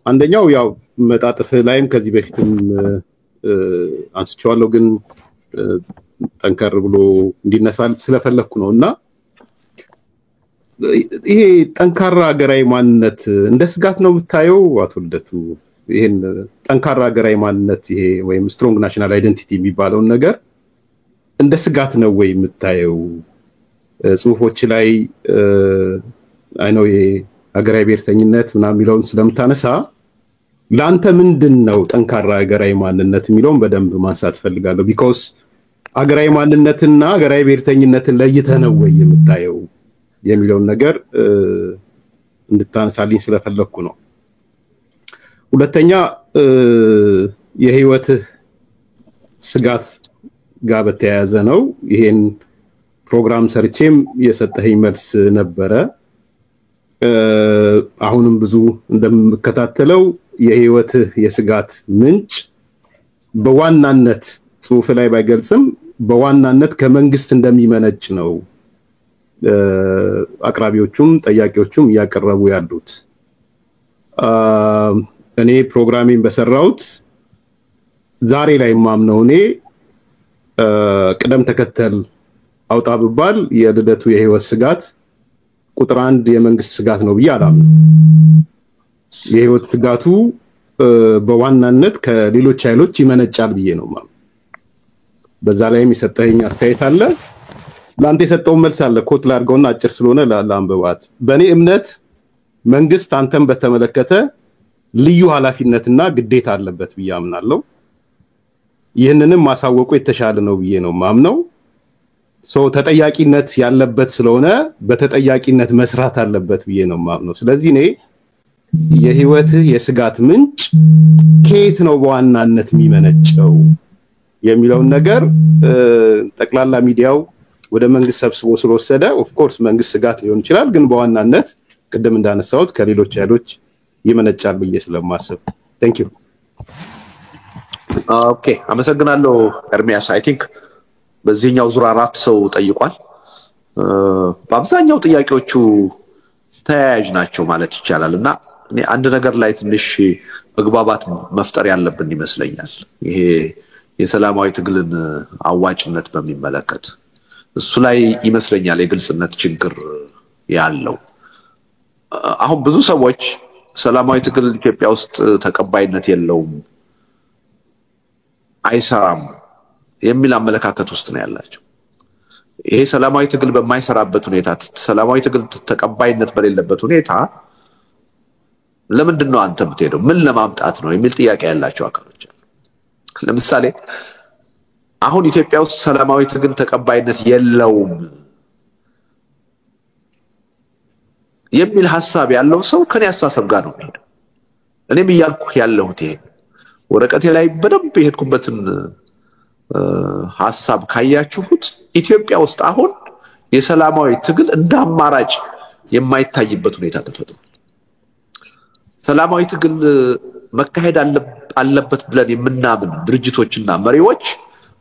አንደኛው ያው መጣጥፍ ላይም ከዚህ በፊትም አንስቼዋለሁ ግን ጠንከር ብሎ እንዲነሳል ስለፈለኩ ነውና ይሄ ጠንካራ ሀገራዊ ማንነት እንደ ስጋት ነው የምታየው አቶ ልደቱ ይሄን ጠንካራ ሀገራዊ ማንነት ይሄ ወይም ስትሮንግ ናሽናል አይደንቲቲ የሚባለው ነገር እንደ ስጋት ነው ወይ የምታየው ጽሁፎች ላይ አይ ነው የሀገራዊ ብሔርተኝነት ምናምን የሚለውን ስለምታነሳ ላንተ ምንድነው ጠንካራ ሀገራዊ ማንነት የሚለውን በደንብ ማንሳት ፈልጋለሁ ቢኮዝ ሀገራዊ ማንነትና ሀገራዊ ብሔርተኝነትን ለይተህ ነው ወይ የምታየው የሚለውን ነገር እንድታነሳልኝ ስለፈለኩ ነው ሁለተኛ የህይወትህ ስጋት ጋር በተያያዘ ነው። ይሄን ፕሮግራም ሰርቼም የሰጠኸኝ መልስ ነበረ። አሁንም ብዙ እንደምከታተለው የህይወትህ የስጋት ምንጭ በዋናነት ጽሁፍ ላይ ባይገልጽም በዋናነት ከመንግስት እንደሚመነጭ ነው አቅራቢዎቹም ጠያቂዎቹም ያቀረቡ ያሉት። እኔ ፕሮግራሚንግ በሰራውት ዛሬ ላይ ማምነው እኔ ቅደም ተከተል አውጣ ብባል የልደቱ የህይወት ስጋት ቁጥር 1 የመንግስት ስጋት ነው ብዬ አላምንም። የህይወት ስጋቱ በዋናነት ከሌሎች ኃይሎች ይመነጫል ብዬ ነው ማለት። በዛ ላይም የሰጠኸኝ አስተያየት አለ። ላንተ የሰጠው መልስ አለ። ኮት ላድርገውና አጭር ስለሆነ ለአንብባት። በእኔ እምነት መንግስት አንተን በተመለከተ ልዩ ኃላፊነትና ግዴታ አለበት ብዬ አምናለሁ። ይህንንም ማሳወቁ የተሻለ ነው ብዬ ነው ማምነው። ተጠያቂነት ያለበት ስለሆነ በተጠያቂነት መስራት አለበት ብዬ ነው ማምነው። ስለዚህ እኔ የህይወትህ የስጋት ምንጭ ከየት ነው በዋናነት የሚመነጨው የሚለውን ነገር ጠቅላላ ሚዲያው ወደ መንግስት ሰብስቦ ስለወሰደ ኦፍ ኮርስ መንግስት ስጋት ሊሆን ይችላል፣ ግን በዋናነት ቅድም እንዳነሳሁት ከሌሎች ኃይሎች ይመነጫል ብዬ ስለማስብ ቴንክ ዩ። ኦኬ አመሰግናለሁ ኤርሚያስ። አይ ቲንክ በዚህኛው ዙር 4 ሰው ጠይቋል። በአብዛኛው ጥያቄዎቹ ተያያዥ ናቸው ማለት ይቻላልና እኔ አንድ ነገር ላይ ትንሽ መግባባት መፍጠር ያለብን ይመስለኛል። ይሄ የሰላማዊ ትግልን አዋጭነት በሚመለከት እሱ ላይ ይመስለኛል የግልጽነት ችግር ያለው። አሁን ብዙ ሰዎች ሰላማዊ ትግል ኢትዮጵያ ውስጥ ተቀባይነት የለውም፣ አይሰራም የሚል አመለካከት ውስጥ ነው ያላቸው። ይሄ ሰላማዊ ትግል በማይሰራበት ሁኔታ፣ ሰላማዊ ትግል ተቀባይነት በሌለበት ሁኔታ ለምንድን ነው አንተ የምትሄደው? ምን ለማምጣት ነው የሚል ጥያቄ ያላቸው አካሎች አሉ። ለምሳሌ አሁን ኢትዮጵያ ውስጥ ሰላማዊ ትግል ተቀባይነት የለውም የሚል ሐሳብ ያለው ሰው ከኔ አስተሳሰብ ጋር ነው የሚሄደው። እኔም እያልኩ ያለሁት ይሄ ወረቀቴ ላይ በደንብ የሄድኩበትን ሐሳብ ካያችሁት ኢትዮጵያ ውስጥ አሁን የሰላማዊ ትግል እንደ አማራጭ የማይታይበት ሁኔታ ተፈጥሯል። ሰላማዊ ትግል መካሄድ አለበት ብለን የምናምን ድርጅቶችና መሪዎች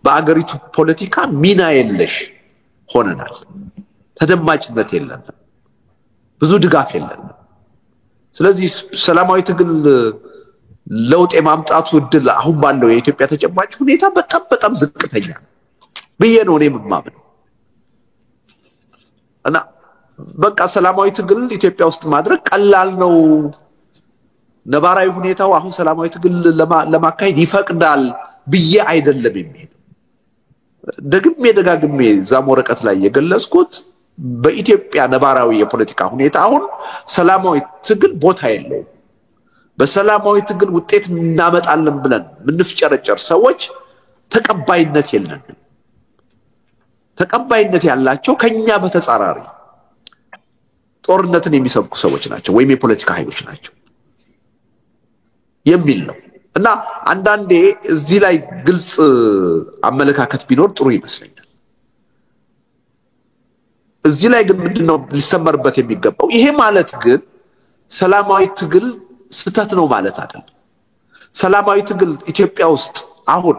በአገሪቱ ፖለቲካ ሚና የለሽ ሆነናል። ተደማጭነት የለንም፣ ብዙ ድጋፍ የለንም። ስለዚህ ሰላማዊ ትግል ለውጥ የማምጣቱ እድል አሁን ባለው የኢትዮጵያ ተጨባጭ ሁኔታ በጣም ዝቅተኛ ብዬ ነው እኔ የማምነው። እና በቃ ሰላማዊ ትግል ኢትዮጵያ ውስጥ ማድረግ ቀላል ነው፣ ነባራዊ ሁኔታው አሁን ሰላማዊ ትግል ለማካሄድ ይፈቅዳል ብዬ አይደለም የሚሄደው። ደጋግሜ ዛም ወረቀት ላይ የገለጽኩት በኢትዮጵያ ነባራዊ የፖለቲካ ሁኔታ አሁን ሰላማዊ ትግል ቦታ የለውም። በሰላማዊ ትግል ውጤት እናመጣለን ብለን ምንፍጨረጨር ሰዎች ተቀባይነት የለንም። ተቀባይነት ያላቸው ከኛ በተጻራሪ ጦርነትን የሚሰብኩ ሰዎች ናቸው ወይም የፖለቲካ ኃይሎች ናቸው የሚል ነው። እና አንዳንዴ እዚህ ላይ ግልጽ አመለካከት ቢኖር ጥሩ ይመስለኛል። እዚህ ላይ ግን ምንድነው ሊሰመርበት የሚገባው? ይሄ ማለት ግን ሰላማዊ ትግል ስተት ነው ማለት አይደለም። ሰላማዊ ትግል ኢትዮጵያ ውስጥ አሁን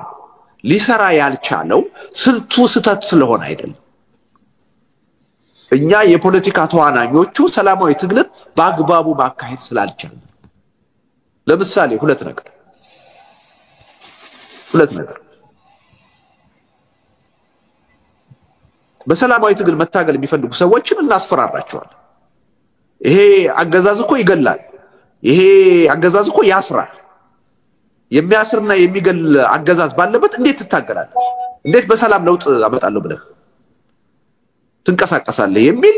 ሊሰራ ያልቻለው ስልቱ ስተት ስለሆነ አይደለም። እኛ የፖለቲካ ተዋናኞቹ ሰላማዊ ትግልን በአግባቡ ማካሄድ ስላልቻልን። ለምሳሌ ሁለት ነገር በሰላማዊ ትግል መታገል የሚፈልጉ ሰዎችን እናስፈራራቸዋለን። ይሄ አገዛዝ እኮ ይገላል፣ ይሄ አገዛዝ እኮ ያስራል። የሚያስርና የሚገል አገዛዝ ባለበት እንዴት ትታገላለህ? እንዴት በሰላም ለውጥ አመጣለሁ ብለህ ትንቀሳቀሳለህ? የሚል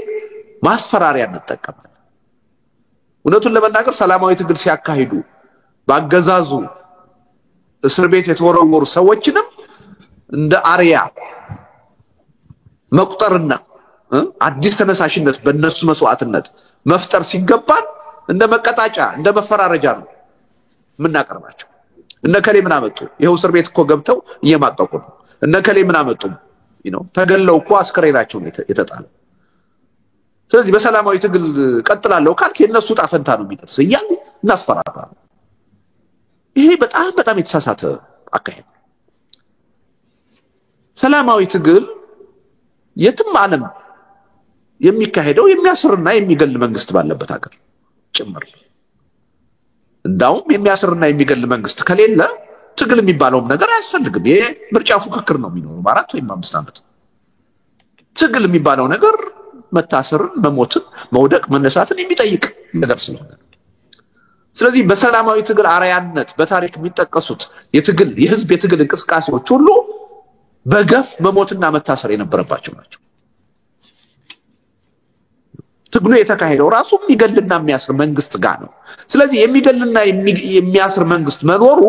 ማስፈራሪያ እንጠቀማለን። እውነቱን ለመናገር ሰላማዊ ትግል ሲያካሂዱ በአገዛዙ እስር ቤት የተወረወሩ ሰዎችንም እንደ አርያ መቁጠርና አዲስ ተነሳሽነት በእነሱ መስዋዕትነት መፍጠር ሲገባን እንደ መቀጣጫ እንደ መፈራረጃ ነው የምናቀርባቸው። እነከሌ ምን አመጡ? ይሄው እስር ቤት እኮ ገብተው እየማቀቁ ነው። እነከሌ ምን አመጡ? ተገለው እኮ አስከሬናቸው የተጣለ። ስለዚህ በሰላማዊ ትግል ቀጥላለሁ ካልክ የነሱ ጣፈንታ ነው የሚደርስ እያል እናስፈራራለን። ይሄ በጣም በጣም የተሳሳተ አካሄድ። ሰላማዊ ትግል የትም ዓለም የሚካሄደው የሚያስርና የሚገል መንግስት ባለበት ሀገር ጭምር። እንዳውም የሚያስርና የሚገል መንግስት ከሌለ ትግል የሚባለውም ነገር አያስፈልግም። ይሄ ምርጫ ፉክክር ነው የሚኖረው 4 ወይም 5 ዓመት። ትግል የሚባለው ነገር መታሰርን፣ መሞትን፣ መውደቅ፣ መነሳትን የሚጠይቅ ነገር ስለሆነ ስለዚህ በሰላማዊ ትግል አርያነት በታሪክ የሚጠቀሱት የህዝብ የትግል እንቅስቃሴዎች ሁሉ በገፍ መሞትና መታሰር የነበረባቸው ናቸው። ትግሉ የተካሄደው ራሱ የሚገልና የሚያስር መንግስት ጋር ነው። ስለዚህ የሚገልና የሚያስር መንግስት መኖሩ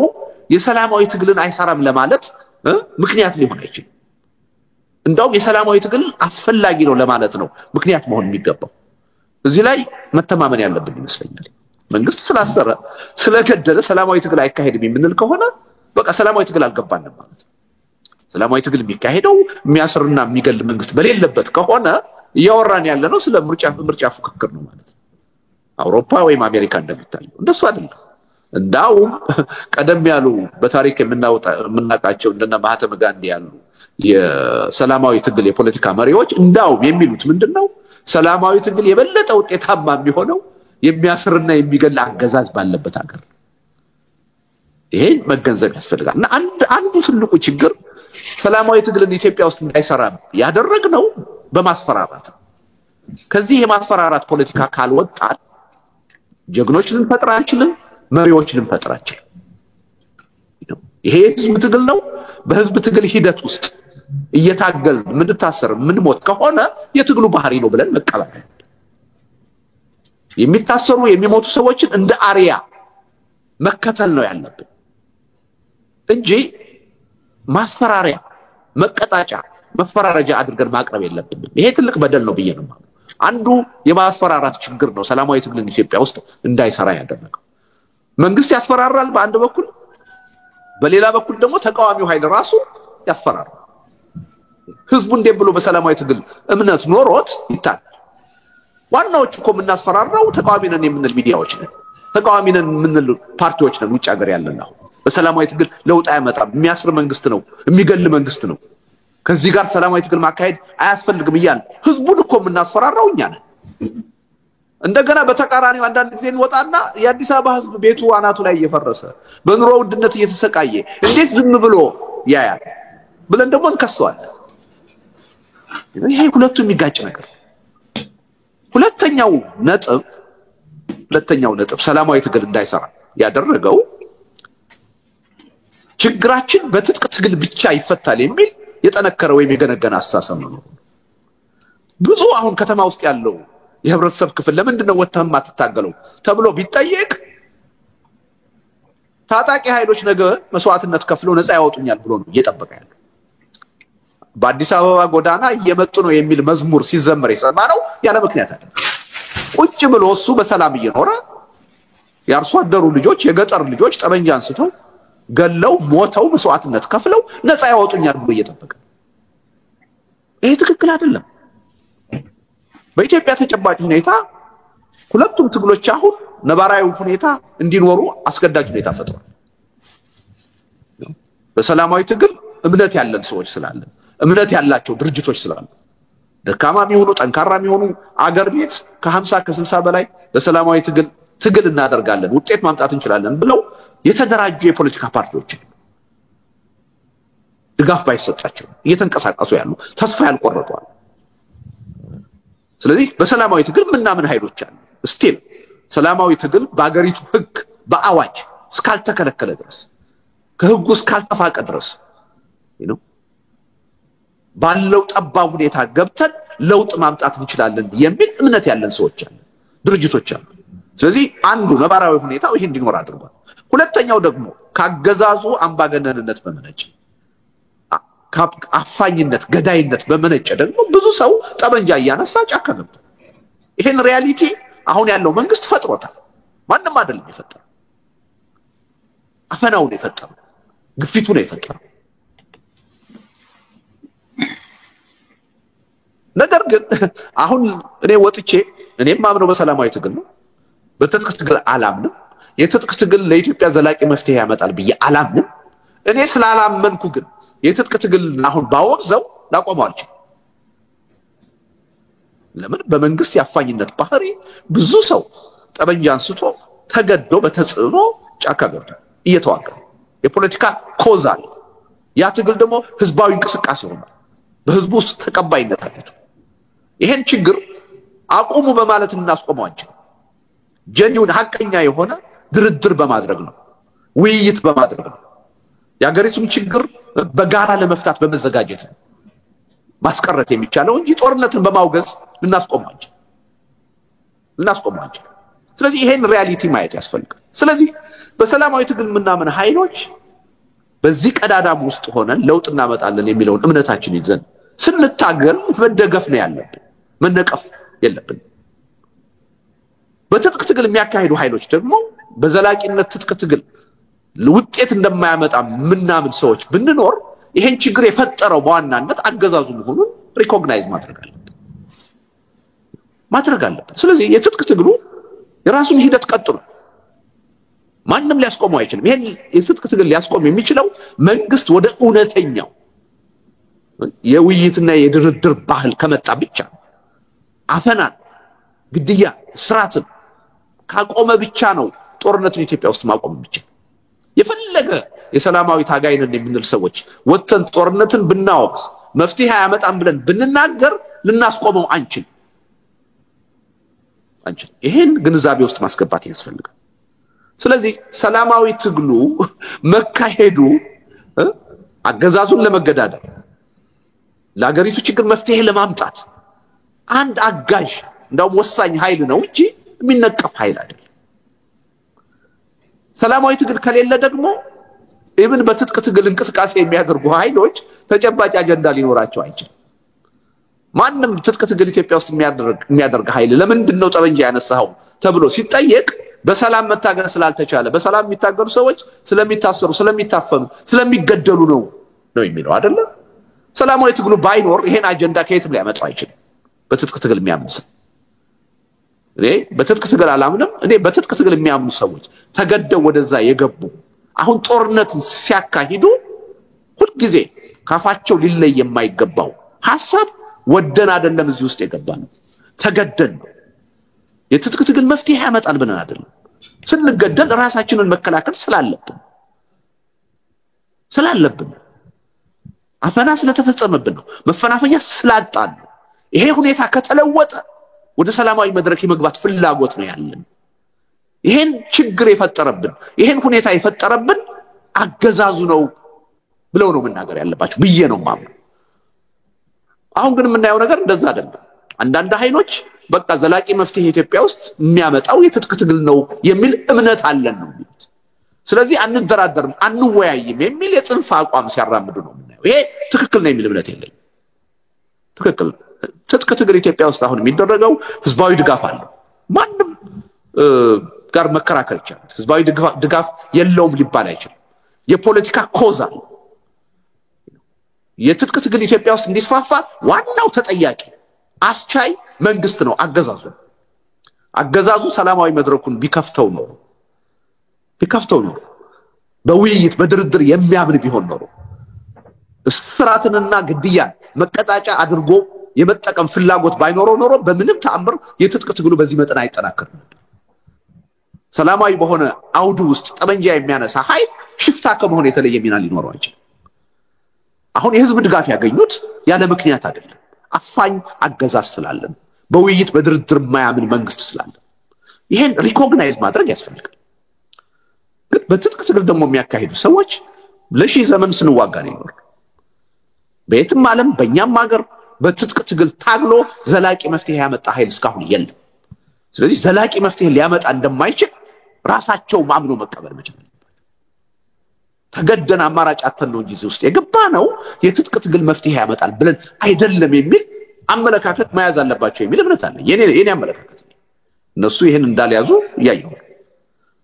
የሰላማዊ ትግልን አይሰራም ለማለት ምክንያት ሊሆን አይችልም። እንዳውም የሰላማዊ ትግል አስፈላጊ ነው ለማለት ነው ምክንያት መሆን የሚገባው። እዚህ ላይ መተማመን ያለብን ይመስለኛል። መንግስት ስላሰረ ስለገደለ ሰላማዊ ትግል አይካሄድም የምንል ከሆነ በቃ ሰላማዊ ትግል አልገባንም ማለት ነው። ሰላማዊ ትግል የሚካሄደው የሚያስርና የሚገል መንግስት በሌለበት ከሆነ እያወራን ያለ ነው ስለ ምርጫ ፉክክር ነው ማለት ነው። አውሮፓ ወይም አሜሪካ እንደሚታየው እንደሱ አይደለም። እንዳውም ቀደም ያሉ በታሪክ የምናውቃቸው እንደነ ማህተመ ጋንዲ ያሉ የሰላማዊ ትግል የፖለቲካ መሪዎች እንዳውም የሚሉት ምንድነው ሰላማዊ ትግል የበለጠ ውጤታማ የሚሆነው የሚያስርና የሚገል አገዛዝ ባለበት ሀገር። ይሄን መገንዘብ ያስፈልጋል። እና አንዱ ትልቁ ችግር ሰላማዊ ትግልን ኢትዮጵያ ውስጥ እንዳይሰራ ያደረግነው በማስፈራራት ከዚህ የማስፈራራት ፖለቲካ ካልወጣን ጀግኖች ልንፈጥር አንችልም፣ መሪዎች ልንፈጥር አንችልም። ይሄ ህዝብ ትግል ነው። በህዝብ ትግል ሂደት ውስጥ እየታገል ምንታሰር ምንሞት ከሆነ የትግሉ ባህሪ ነው ብለን መቀበል የሚታሰሩ የሚሞቱ ሰዎችን እንደ አሪያ መከተል ነው ያለብን እንጂ ማስፈራሪያ፣ መቀጣጫ፣ መፈራረጃ አድርገን ማቅረብ የለብንም። ይሄ ትልቅ በደል ነው ብዬ ነው ማለት። አንዱ የማስፈራራት ችግር ነው ሰላማዊ ትግልን ኢትዮጵያ ውስጥ እንዳይሰራ ያደረገው። መንግስት ያስፈራራል በአንድ በኩል፣ በሌላ በኩል ደግሞ ተቃዋሚው ኃይል ራሱ ያስፈራራል። ህዝቡ እንዴት ብሎ በሰላማዊ ትግል እምነት ኖሮት ይታል? ዋናዎቹ እኮ የምናስፈራራው ተቃዋሚ ነን የምንል ሚዲያዎች ነን፣ ተቃዋሚ ነን የምንል ፓርቲዎች ነን ውጭ ሀገር ያለን። አሁን በሰላማዊ ትግል ለውጥ አያመጣም፣ የሚያስር መንግስት ነው፣ የሚገል መንግስት ነው፣ ከዚህ ጋር ሰላማዊ ትግል ማካሄድ አያስፈልግም እያል ህዝቡን እኮ የምናስፈራራው እኛ ነን። እንደገና በተቃራኒው አንዳንድ ጊዜ እንወጣና የአዲስ አበባ ህዝብ ቤቱ አናቱ ላይ እየፈረሰ በኑሮ ውድነት እየተሰቃየ እንዴት ዝም ብሎ ያያል ብለን ደግሞ እንከሰዋለን። ይሄ ሁለቱ የሚጋጭ ነገር። ሁለተኛው ነጥብ ሰላማዊ ትግል እንዳይሰራ ያደረገው ችግራችን በትጥቅ ትግል ብቻ ይፈታል የሚል የጠነከረ ወይም የገነገነ አስተሳሰብ ነው። ብዙ አሁን ከተማ ውስጥ ያለው የህብረተሰብ ክፍል ለምንድን ነው ወጥተህ የማትታገለው ተብሎ ቢጠየቅ ታጣቂ ኃይሎች ነገ መስዋዕትነት ከፍለው ነፃ ያወጡኛል ብሎ ነው እየጠበቀ ያለው። በአዲስ አበባ ጎዳና እየመጡ ነው የሚል መዝሙር ሲዘመር የሰማነው ያለ ምክንያት አይደለም። ቁጭ ብሎ እሱ በሰላም እየኖረ የአርሶ አደሩ ልጆች የገጠር ልጆች ጠመንጃ አንስተው ገለው ሞተው መስዋዕትነት ከፍለው ነፃ ያወጡኛል ብሎ እየጠበቀ። ይሄ ትክክል አይደለም። በኢትዮጵያ ተጨባጭ ሁኔታ ሁለቱም ትግሎች አሁን ነባራዊ ሁኔታ እንዲኖሩ አስገዳጅ ሁኔታ ፈጥሯል። በሰላማዊ ትግል እምነት ያለን ሰዎች ስላለን፣ እምነት ያላቸው ድርጅቶች ስላሉ፣ ደካማ የሚሆኑ ጠንካራ የሚሆኑ አገር ቤት ከ50 ከ60 በላይ በሰላማዊ ትግል እናደርጋለን ውጤት ማምጣት እንችላለን ብለው የተደራጁ የፖለቲካ ፓርቲዎች ድጋፍ ባይሰጣቸው እየተንቀሳቀሱ ያሉ ተስፋ ያልቆረጡ አሉ። ስለዚህ በሰላማዊ ትግል ምናምን ኃይሎች አሉ። ስቲል ሰላማዊ ትግል በአገሪቱ ህግ በአዋጅ እስካልተከለከለ ድረስ ከህጉ እስካልተፋቀ ድረስ ባለው ጠባብ ሁኔታ ገብተን ለውጥ ማምጣት እንችላለን የሚል እምነት ያለን ሰዎች አሉ፣ ድርጅቶች አሉ። ስለዚህ አንዱ ነባራዊ ሁኔታው ይሄ እንዲኖር አድርጓል። ሁለተኛው ደግሞ ካገዛዙ አምባገነንነት በመነጨ አፋኝነት፣ ገዳይነት በመነጨ ደግሞ ብዙ ሰው ጠመንጃ እያነሳ ጫካ ገብቷል። ይሄን ሪያሊቲ አሁን ያለው መንግስት ፈጥሮታል፣ ማንም አይደለም የፈጠረው። አፈናው ነው የፈጠረው ግፊቱ ነው የፈጠረው ነገር ግን አሁን እኔ ወጥቼ እኔም ማምነው በሰላማዊ ትግል ነው በትጥቅ ትግል አላምንም የትጥቅ ትግል ለኢትዮጵያ ዘላቂ መፍትሄ ያመጣል ብዬ አላምንም እኔ ስላላመንኩ ግን የትጥቅ ትግል አሁን ባወቅዘው ላቆመው አልችልም ለምን በመንግስት ያፋኝነት ባህሪ ብዙ ሰው ጠበንጃ አንስቶ ተገዶ በተጽዕኖ ጫካ ገብቷል እየተዋጋ የፖለቲካ ኮዝ አለ ያ ትግል ደግሞ ህዝባዊ እንቅስቃሴ ሆኗል በህዝቡ ውስጥ ተቀባይነት አለው ይሄን ችግር አቁሙ በማለት እናስቆመው አንችልም ጀኒውን ሐቀኛ የሆነ ድርድር በማድረግ ነው ውይይት በማድረግ ነው ያገሪቱን ችግር በጋራ ለመፍታት በመዘጋጀት ነው ማስቀረት የሚቻለው እንጂ ጦርነትን በማውገዝ ልናስቆመው አንችልም ስለዚህ ይሄን ሪያሊቲ ማየት ያስፈልጋል ስለዚህ በሰላማዊ ትግል ምናምን ኃይሎች በዚህ ቀዳዳም ውስጥ ሆነን ለውጥ እናመጣለን የሚለውን እምነታችን ይዘን ስንታገል መደገፍ ነው ያለብን መነቀፍ የለብን በትጥቅ ትግል የሚያካሂዱ ኃይሎች ደግሞ በዘላቂነት ትጥቅ ትግል ውጤት እንደማያመጣ ምናምን ሰዎች ብንኖር ይሄን ችግር የፈጠረው በዋናነት አገዛዙ መሆኑን ሪኮግናይዝ ማድረግ አለብን ስለዚህ የትጥቅ ትግሉ የራሱን ሂደት ቀጥሉ ማንንም ሊያስቆመው አይችልም ይሄን የትጥቅ ትግል ሊያስቆም የሚችለው መንግስት ወደ እውነተኛው የውይይትና የድርድር ባህል ከመጣ ብቻ አፈናን ግድያ ስራትን ካቆመ ብቻ ነው ጦርነቱን ኢትዮጵያ ውስጥ ማቆም የሚችል የፈለገ የሰላማዊ ታጋይነን የምንል ሰዎች ወጥተን ጦርነትን ብናወግዝ መፍትሄ ያመጣም ብለን ብንናገር ልናስቆመው አንችል ይሄን ግንዛቤ ውስጥ ማስገባት ያስፈልጋል ስለዚህ ሰላማዊ ትግሉ መካሄዱ አገዛዙን ለመገዳደር ለሀገሪቱ ችግር መፍትሄ ለማምጣት አንድ አጋዥ እንደውም ወሳኝ ኃይል ነው እንጂ የሚነቀፍ ኃይል አይደለም ሰላማዊ ትግል ከሌለ ደግሞ ኢቭን በትጥቅ ትግል እንቅስቃሴ የሚያደርጉ ኃይሎች ተጨባጭ አጀንዳ ሊኖራቸው አይችልም ማንንም ትጥቅ ትግል ኢትዮጵያ ውስጥ የሚያደርግ ኃይል ለምንድን ነው ጠበንጃ ያነሳው ተብሎ ሲጠየቅ በሰላም መታገል ስላልተቻለ በሰላም የሚታገሉ ሰዎች ስለሚታሰሩ ስለሚታፈኑ ስለሚገደሉ ነው የሚለው አይደለ ሰላማዊ ትግሉ ባይኖር ይሄን አጀንዳ ከየትም ሊያመጣው አይችልም በትጥቅ ትግል የሚያምን ሰው እኔ በትጥቅ ትግል አላምንም እኔ በትጥቅ ትግል የሚያምኑ ሰዎች ተገደው ወደዛ የገቡ አሁን ጦርነትን ሲያካሂዱ ሁሉ ጊዜ ካፋቸው ሊለይ የማይገባው ሐሳብ ወደን አይደለም እዚህ ውስጥ የገባነው ተገደን ነው የትጥቅ ትግል መፍትሄ ያመጣል ብለን አይደለም ስንገደል ራሳችንን መከላከል ስላለብን አፈና ስለተፈጸመብን ነው መፈናፈኛ ስላጣን ይሄ ሁኔታ ከተለወጠ ወደ ሰላማዊ መድረክ የመግባት ፍላጎት ነው ያለን ይሄን ችግር የፈጠረብን ይሄን ሁኔታ የፈጠረብን አገዛዙ ነው ብለው ነው መናገር ያለባቸው ብዬ ነው ማምነው አሁን ግን የምናየው ነገር እንደዛ አይደለም አንዳንድ ኃይሎች በቃ ዘላቂ መፍትሄ ኢትዮጵያ ውስጥ የሚያመጣው የትጥቅ ትግል ነው የሚል እምነት አለን ነው የሚሉት ስለዚህ አንደራደርም አንወያይም የሚል የጽንፍ አቋም ሲያራምዱ ነው የምናየው ይሄ ትክክል ነው የሚል እምነት የለኝም ትክክል ትጥቅ ትግል ኢትዮጵያ ውስጥ አሁን የሚደረገው ህዝባዊ ድጋፍ አለ ማንም ጋር መከራከር ይችላል ህዝባዊ ድጋፍ የለውም ሊባል አይችልም የፖለቲካ ኮዝ አለ የትጥቅ ትግል ኢትዮጵያ ውስጥ እንዲስፋፋ ዋናው ተጠያቂ አስቻይ መንግስት ነው አገዛዙ ሰላማዊ መድረኩን ቢከፍተው ነው በውይይት በድርድር የሚያምን ቢሆን ነው እስራትንና ግድያን መቀጣጫ አድርጎ የመጠቀም ፍላጎት ባይኖረው ኖሮ በምንም ተአምር የትጥቅ ትግሉ በዚህ መጠን አይጠናከርም ሰላማዊ በሆነ አውዱ ውስጥ ጠመንጃ የሚያነሳ ኃይል ሽፍታ ከመሆን የተለየ ሚና ሊኖረው አይችልም አሁን የህዝብ ድጋፍ ያገኙት ያለ ምክንያት አይደለም አፋኝ አገዛዝ ስላለን በውይይት በድርድር ማያምን መንግስት ስላለን ይሄን ሪኮግናይዝ ማድረግ ያስፈልጋል ግን በትጥቅ ትግል ደግሞ የሚያካሂዱ ሰዎች ለሺህ ዘመን ስንዋጋ ነው በየትም ዓለም በእኛም ሀገር በትጥቅ ትግል ታግሎ ዘላቂ መፍትሄ ያመጣ ኃይል እስካሁን የለም ስለዚህ ዘላቂ መፍትሄ ሊያመጣ እንደማይችል ራሳቸው ማምኖ መቀበል መቻል ተገደን አማራጭ አተን ነው እንጂ ውስጥ የገባ ነው የትጥቅ ትግል መፍትሄ ያመጣል ብለን አይደለም የሚል አመለካከት መያዝ አለባቸው የሚል እምነት አለ የኔ አመለካከት እነሱ ይሄን እንዳልያዙ ያየው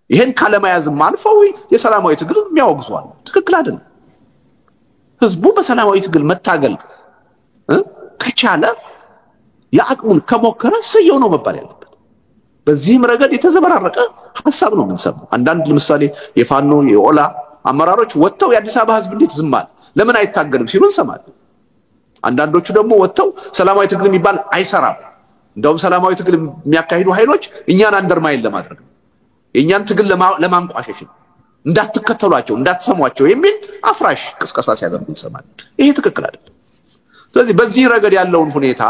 ይሄን ካለማያዝም አልፈው የሰላማዊ ትግል የሚያወግዙዋል። ትክክል አይደለም። ህዝቡ በሰላማዊ ትግል መታገል ከቻለ የአቅሙን ከሞከረ ሰየው ነው መባል ያለበት። በዚህም ረገድ የተዘበራረቀ ሐሳብ ነው የምንሰማው። አንዳንድ ለምሳሌ የፋኖ የኦላ አመራሮች ወጥተው የአዲስ አበባ ህዝብ እንዴት ዝም አለ ለምን አይታገልም ሲሉ እንሰማለን። አንዳንዶቹ ደግሞ ወጥተው ሰላማዊ ትግል የሚባል አይሰራም፣ እንደውም ሰላማዊ ትግል የሚያካሂዱ ኃይሎች እኛን አንደርማይን ለማድረግ የኛን ትግል ለማንቋሸሽ እንዳትከተሏቸው እንዳትሰሟቸው የሚል አፍራሽ ቅስቀሳ ሲያደርጉ እንሰማለን። ይሄ ትክክል አይደለም። ስለዚህ በዚህ ረገድ ያለውን ሁኔታ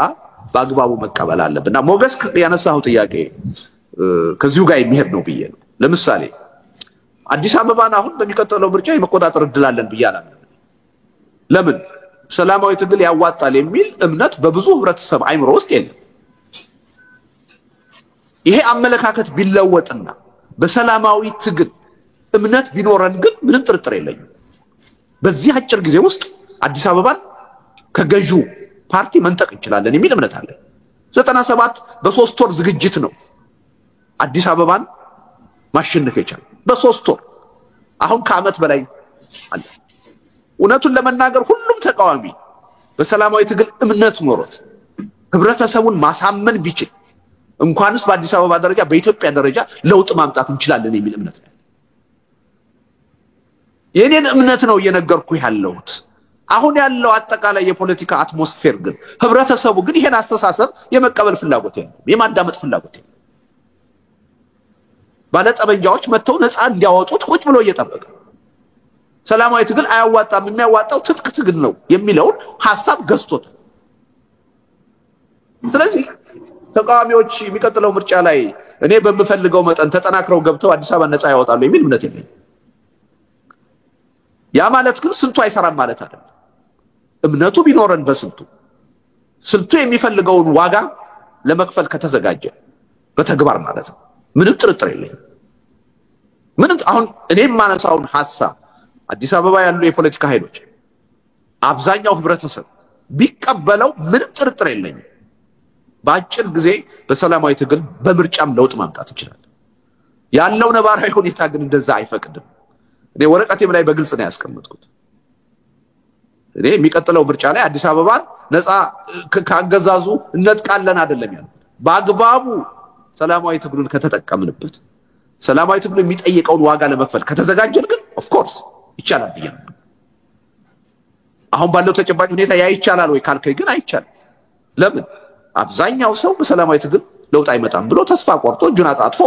በአግባቡ መቀበል አለብንና ሞገስ ያነሳው ጥያቄ ከዚሁ ጋር የሚሄድ ነው ብዬ ነው። ለምሳሌ አዲስ አበባን አሁን በሚቀጥለው ምርጫ የመቆጣጠር እድል አለን ብዬ አላምንም። ለምን? ሰላማዊ ትግል ያዋጣል የሚል እምነት በብዙ ህብረተሰብ አይምሮ ውስጥ የለም። ይሄ አመለካከት ቢለወጥና በሰላማዊ ትግል እምነት ቢኖረን ግን ምንም ጥርጥር የለኝም በዚህ አጭር ጊዜ ውስጥ አዲስ አበባን ከገዢው ፓርቲ መንጠቅ እንችላለን የሚል እምነት አለ። 97 በ3 ወር ዝግጅት ነው አዲስ አበባን ማሸነፍ የቻለው በ3 ወር። አሁን ከዓመት በላይ አለ። እውነቱን ለመናገር ሁሉም ተቃዋሚ በሰላማዊ ትግል እምነት ኖሮት ህብረተሰቡን ማሳመን ቢችል እንኳንስ በአዲስ አበባ ደረጃ በኢትዮጵያ ደረጃ ለውጥ ማምጣት እንችላለን የሚል እምነት ነው። የኔን እምነት ነው እየነገርኩ ያለሁት። አሁን ያለው አጠቃላይ የፖለቲካ አትሞስፌር ግን ህብረተሰቡ ግን ይሄን አስተሳሰብ የመቀበል ፍላጎት የለውም፣ የማዳመጥ ፍላጎት የለውም። ባለጠመንጃዎች መተው ነፃ እንዲያወጡት ቁጭ ብሎ እየጠበቀ ሰላማዊ ትግል አያዋጣም የሚያዋጣው ትጥቅ ትግል ነው የሚለውን ሐሳብ ገዝቶታል። ስለዚህ ተቃዋሚዎች የሚቀጥለው ምርጫ ላይ እኔ በመፈልገው መጠን ተጠናክረው ገብተው አዲስ አበባ ነፃ ያወጣሉ የሚል እምነት የለኝም። ያ ማለት ግን ስንቱ አይሰራም ማለት አይደለም። እምነቱ ቢኖረን ስንቱ የሚፈልገውን ዋጋ ለመክፈል ከተዘጋጀ በተግባር ማለት ነው ምንም ጥርጥር የለኝም። ምንም አሁን እኔም ማነሳውን ሐሳብ አዲስ አበባ ያሉ የፖለቲካ ኃይሎች አብዛኛው ህብረተሰብ ቢቀበለው ምንም ጥርጥር የለኝም በአጭር ጊዜ በሰላማዊ ትግል በምርጫም ለውጥ ማምጣት ይችላል። ያለው ነባራዊ ሁኔታ ግን እንደዛ አይፈቅድም። እኔ ወረቀቴም ላይ በግልጽ ነው ያስቀመጥኩት። እኔ የሚቀጥለው ምርጫ ላይ አዲስ አበባን ነፃ ካገዛዙ እንጥቃለን አይደለም ያለው። በአግባቡ ሰላማዊ ትግሉን ከተጠቀምንበት ሰላማዊ ትግሉ የሚጠይቀውን ዋጋ ለመክፈል ከተዘጋጀን ግን ኦፍ ኮርስ ይቻላል ብዬ ነው። አሁን ባለው ተጨባጭ ሁኔታ ያ ይቻላል ወይ ካልከኝ ግን አይቻልም። ለምን? አብዛኛው ሰው በሰላማዊ ትግል ለውጥ አይመጣም ብሎ ተስፋ ቆርጦ እጁን አጣጥፎ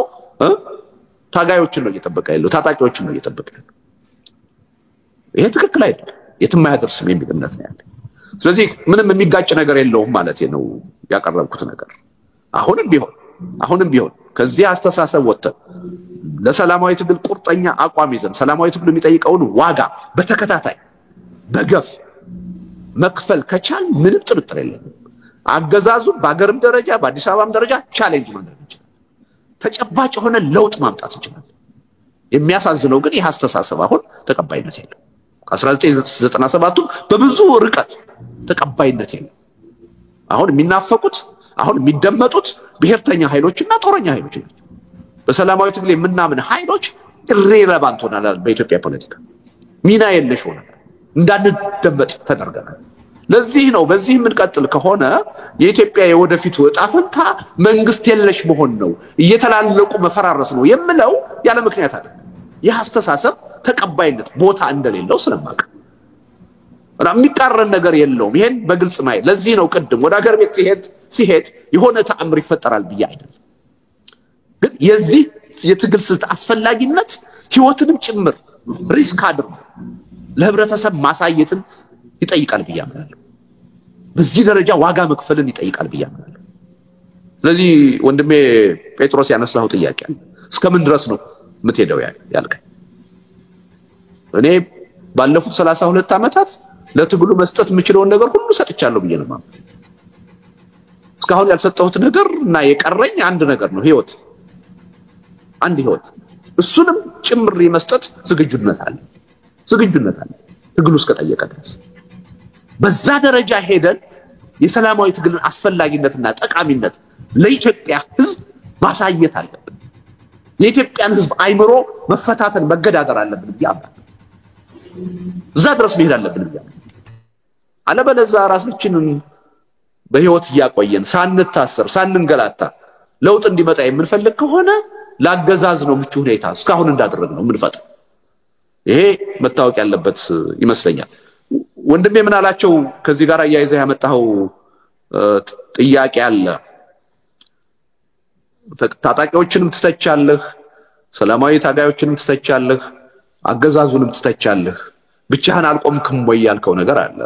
ታጋዮችን ነው እየጠበቀ ያለው፣ ታጣቂዎችን ነው እየጠበቀ ያለው። ይሄ ትክክል አይደለም፣ የትም አያደርስም የሚል እምነት ነው ያለኝ። ስለዚህ ምንም የሚጋጭ ነገር የለውም ማለት ነው ያቀረብኩት ነገር። አሁንም ቢሆን ከዚህ አስተሳሰብ ወጥተን ለሰላማዊ ትግል ቁርጠኛ አቋም ይዘን ሰላማዊ ትግል የሚጠይቀውን ዋጋ በተከታታይ በገፍ መክፈል ከቻል ምንም ጥርጥር የለም አገዛዙ በአገርም ደረጃ በአዲስ አበባም ደረጃ ቻሌንጅ ማድረግ ይችላል፣ ተጨባጭ የሆነ ለውጥ ማምጣት ይችላል። የሚያሳዝነው ግን ይህ አስተሳሰብ አሁን ተቀባይነት የለው። ከ1997 በብዙ ርቀት ተቀባይነት የለው። አሁን የሚናፈቁት አሁን የሚደመጡት ብሔርተኛ ኃይሎችና ጦረኛ ኃይሎች ናቸው። በሰላማዊ ትግል የምናምን ኃይሎች ኢሬሌቫንት ሆነናል። በኢትዮጵያ ፖለቲካ ሚና የለሽ ሆነናል፣ እንዳንደመጥ ተደርገናል። ለዚህ ነው በዚህ የምንቀጥል ከሆነ የኢትዮጵያ የወደፊት ዕጣ ፈንታ መንግስት የለሽ መሆን ነው፣ እየተላለቁ መፈራረስ ነው የምለው ያለ ምክንያት አይደለም። ይህ አስተሳሰብ ተቀባይነት ቦታ እንደሌለው ስለማውቅ እና የሚቃረን ነገር የለውም። ይሄን በግልጽ ማየት ለዚህ ነው ቅድም ወደ ሀገር ቤት ሲሄድ የሆነ ተአምር ይፈጠራል ብዬ አይደለም። ግን የዚህ የትግል ስልት አስፈላጊነት ህይወትንም ጭምር ሪስክ አድርጎ ለህብረተሰብ ማሳየትን ይጠይቃል ብዬ አምናለሁ። በዚህ ደረጃ ዋጋ መክፈልን ይጠይቃል ብዬ አምናለሁ። ስለዚህ ወንድሜ ጴጥሮስ ያነሳው ጥያቄ እስከምን ድረስ ነው የምትሄደው ያልከኝ፣ እኔ ባለፉት 32 ዓመታት ለትግሉ መስጠት የምችለውን ነገር ሁሉ ሰጥቻለሁ ብዬ ነው ማለት። እስካሁን ያልሰጠሁት ነገር እና የቀረኝ አንድ ነገር ነው፣ አንድ ህይወት። እሱንም ጭምር የመስጠት ዝግጁነት አለ ትግሉ እስከጠየቀ ድረስ። በዛ ደረጃ ሄደን የሰላማዊ ትግልን አስፈላጊነትና ጠቃሚነት ለኢትዮጵያ ህዝብ ማሳየት አለብን። የኢትዮጵያን ህዝብ አይምሮ መፈታተን መገዳደር አለብን ይያምናል እዛ ድረስ መሄድ አለብን ይያምናል አለበለዚያ ራሳችንን በህይወት ያቆየን ሳንታሰር ሳንንገላታ ለውጥ እንዲመጣ የምንፈልግ ከሆነ ላገዛዝ ነው ምቹ ሁኔታ እስካሁን እንዳደረግነው ምንፈጥ ይሄ መታወቅ ያለበት ይመስለኛል ወንድሜ ምን አላቸው ከዚህ ጋር ያያይዘህ ያመጣው ጥያቄ አለ ታጣቂዎችንም ትተቻለህ ሰላማዊ ታጋዮችንም ትተቻለህ አገዛዙንም ትተቻለህ ብቻህን አልቆምክም ወይ ያልከው ነገር አለ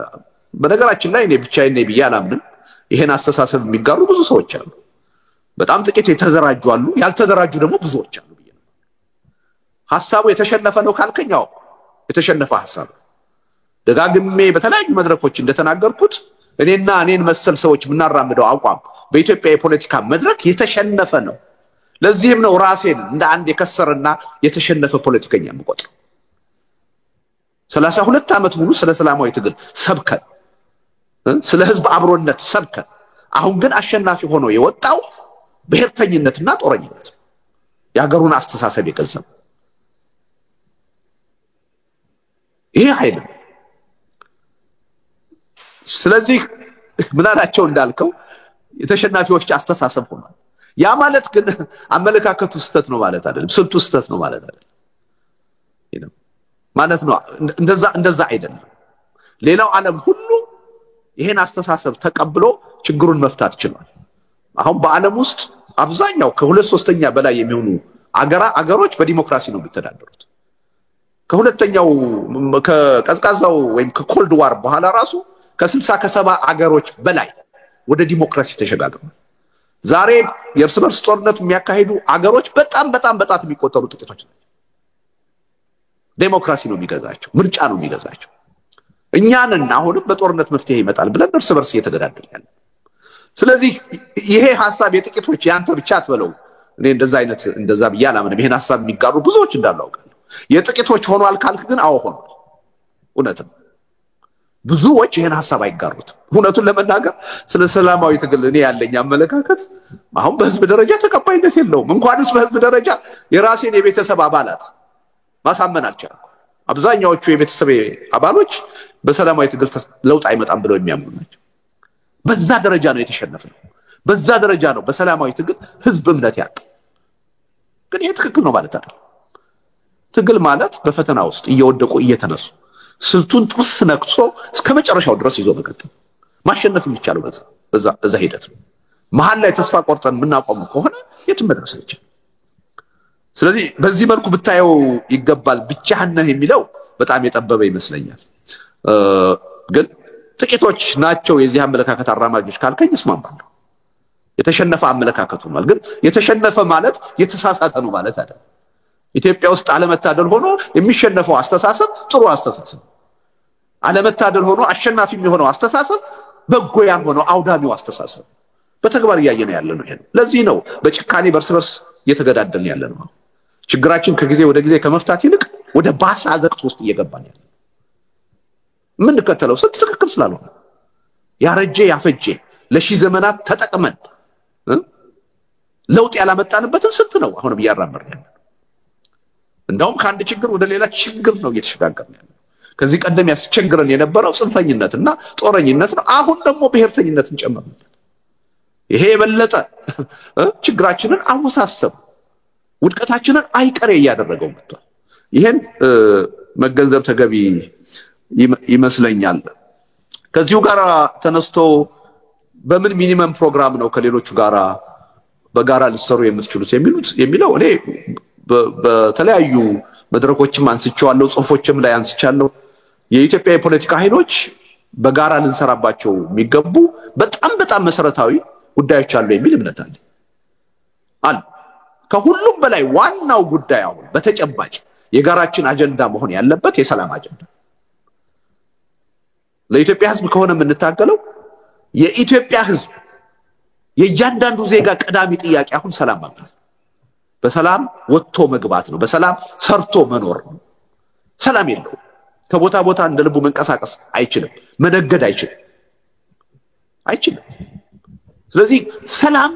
በነገራችን ላይ እኔ ብቻዬን ነኝ ብያላምን ይሄን አስተሳሰብ የሚጋሩ ብዙ ሰዎች አሉ በጣም ጥቂት የተደራጁ አሉ ያልተደራጁ ደግሞ ብዙዎች አሉ ብዬ ሐሳቡ የተሸነፈ ነው ካልከኛው የተሸነፈ ሐሳብ ደጋግሜ በተለያዩ መድረኮች እንደተናገርኩት እኔን መሰል ሰዎች ምናራምደው አቋም በኢትዮጵያ የፖለቲካ መድረክ የተሸነፈ ነው ለዚህም ነው ራሴን እንደ አንድ የከሰረና የተሸነፈ ፖለቲከኛ የምቆጥረው 32 ዓመት ሙሉ ስለ ሰላማዊ ትግል ሰብከን ስለ ህዝብ አብሮነት ሰብከን አሁን ግን አሸናፊ ሆኖ የወጣው በህርተኝነትና ጦረኝነት ያገሩን አስተሳሰብ የገዘም ይሄ ኃይል ስለዚህ ምናላቸው እንዳልከው የተሸናፊዎች አስተሳሰብ ሆኗል ያ ማለት ግን አመለካከቱ ስተት ነው ማለት አይደለም ስልቱ ስተት ነው ማለት አይደለም ማለት ነው እንደዛ አይደለም ሌላው ዓለም ሁሉ ይሄን አስተሳሰብ ተቀብሎ ችግሩን መፍታት ይችላል አሁን በዓለም ውስጥ አብዛኛው ከ2/3 በላይ የሚሆኑ አገሮች በዲሞክራሲ ነው የሚተዳደሩት ከሁለተኛው ከቀዝቃዛው ወይም ከኮልድ ዋር በኋላ ራሱ ከ60 ከ70 አገሮች በላይ ወደ ዲሞክራሲ ተሸጋግረዋል ዛሬ የእርስ በርስ ጦርነት የሚያካሂዱ አገሮች በጣም የሚቆጠሩ ጥቂቶች ናቸው ዲሞክራሲ ነው የሚገዛቸው ምርጫ ነው የሚገዛቸው እኛንን አሁንም በጦርነት መፍትሄ ይመጣል ብለን እርስ በርስ እየተገዳደልን ያለን ስለዚህ ይሄ ሐሳብ የጥቂቶች ያንተ ብቻ አትበለው እኔ እንደዛ ብያላምን ይሄን ሐሳብ የሚጋሩ ብዙዎች እንዳሉ አውቃለሁ የጥቂቶች ሆኗል ካልክ ግን አዎ ሆኗል እውነትም ብዙዎች ይሄን ሐሳብ አይጋሩት እውነቱን ለመናገር ስለ ሰላማዊ ትግል እኔ ያለኝ አመለካከት አሁን በህዝብ ደረጃ ተቀባይነት የለውም እንኳንስ በህዝብ ደረጃ የራሴን የቤተሰብ አባላት ማሳመን አልቻልኩም አብዛኛዎቹ የቤተሰብ አባሎች በሰላማዊ ትግል ለውጥ አይመጣም ብለው የሚያምኑ ናቸው በዛ ደረጃ ነው የተሸነፈው በዛ ደረጃ ነው በሰላማዊ ትግል ህዝብ እምነት ያጣ ግን ይሄ ትክክል ነው ማለት አይደለም ትግል ማለት በፈተና ውስጥ እየወደቁ እየተነሱ ስልቱን ጥርስ ነክሶ እስከ መጨረሻው ድረስ ይዞ መቀጠል ማሸነፍ የሚቻለው በዛ ሂደት ነው መሃል ላይ ተስፋ ቆርጠን ምናቆም ከሆነ የትም መድረስ አይቻልም ስለዚህ በዚህ መልኩ ብታየው ይገባል ብቻህን ነህ የሚለው በጣም የጠበበ ይመስለኛል ግን ጥቂቶች ናቸው የዚህ አመለካከት አራማጆች ካልከኝ እስማማለሁ የተሸነፈ አመለካከቱ ማለት ግን የተሸነፈ ማለት የተሳሳተ ነው ማለት አይደለም ኢትዮጵያ ውስጥ አለመታደል ሆኖ የሚሸነፈው አስተሳሰብ ጥሩ አስተሳሰብ አለመታደል ሆኖ አሸናፊ የሚሆነው አስተሳሰብ በጎ ያልሆነው አውዳሚው አስተሳሰብ በተግባር ያየነው ያለ ነው ይሄ ለዚህ ነው በጭካኔ በርስ እየተገዳደልን ያለ ነው ችግራችን ከጊዜ ወደ ጊዜ ከመፍታት ይልቅ ወደ ባሰ አዘቅት ውስጥ እየገባን ያለ ምን ከተለው ስንት ትክክል ስላልሆነ ያረጀ ያፈጀ ለሺ ዘመናት ተጠቅመን ለውጥ ያላመጣንበትን ስንት ነው አሁንም ያራመርን ያለ እንደውም ከአንድ ችግር ወደ ሌላ ችግር ነው እየተሸጋገርን ያለ ከዚህ ቀደም ያስቸግረን የነበረው ጽንፈኝነትና ጦረኝነት ነው አሁን ደግሞ ብሔርተኝነትን ጨመርን ይሄ የበለጠ ችግራችንን አወሳሰብ ውድቀታችንን አይቀሬ ያደረገው መጥቷል ይሄን መገንዘብ ተገቢ ይመስለኛል ከዚሁ ጋር ተነስቶ በምን ሚኒመም ፕሮግራም ነው ከሌሎቹ ጋራ በጋራ ሊሰሩ የምትችሉት የሚለው እኔ በተለያዩ መድረኮችም አንስቻለሁ ጽሁፎችም ላይ አንስቻለሁ የኢትዮጵያ የፖለቲካ ኃይሎች በጋራ ልንሰራባቸው የሚገቡ በጣም መሰረታዊ ጉዳዮች አሉ የሚል እምነት አለ ከሁሉም በላይ ዋናው ጉዳይ አሁን በተጨባጭ የጋራችን አጀንዳ መሆን ያለበት የሰላም አጀንዳ ለኢትዮጵያ ህዝብ ከሆነ የምንታገለው የኢትዮጵያ ህዝብ የእያንዳንዱ ዜጋ ቀዳሚ ጥያቄ አሁን ሰላም ማግኘት በሰላም ወጥቶ መግባት ነው በሰላም ሰርቶ መኖር ነው ሰላም የለውም ከቦታ ቦታ እንደ ልቡ መንቀሳቀስ አይችልም መነገድ አይችልም ስለዚህ ሰላም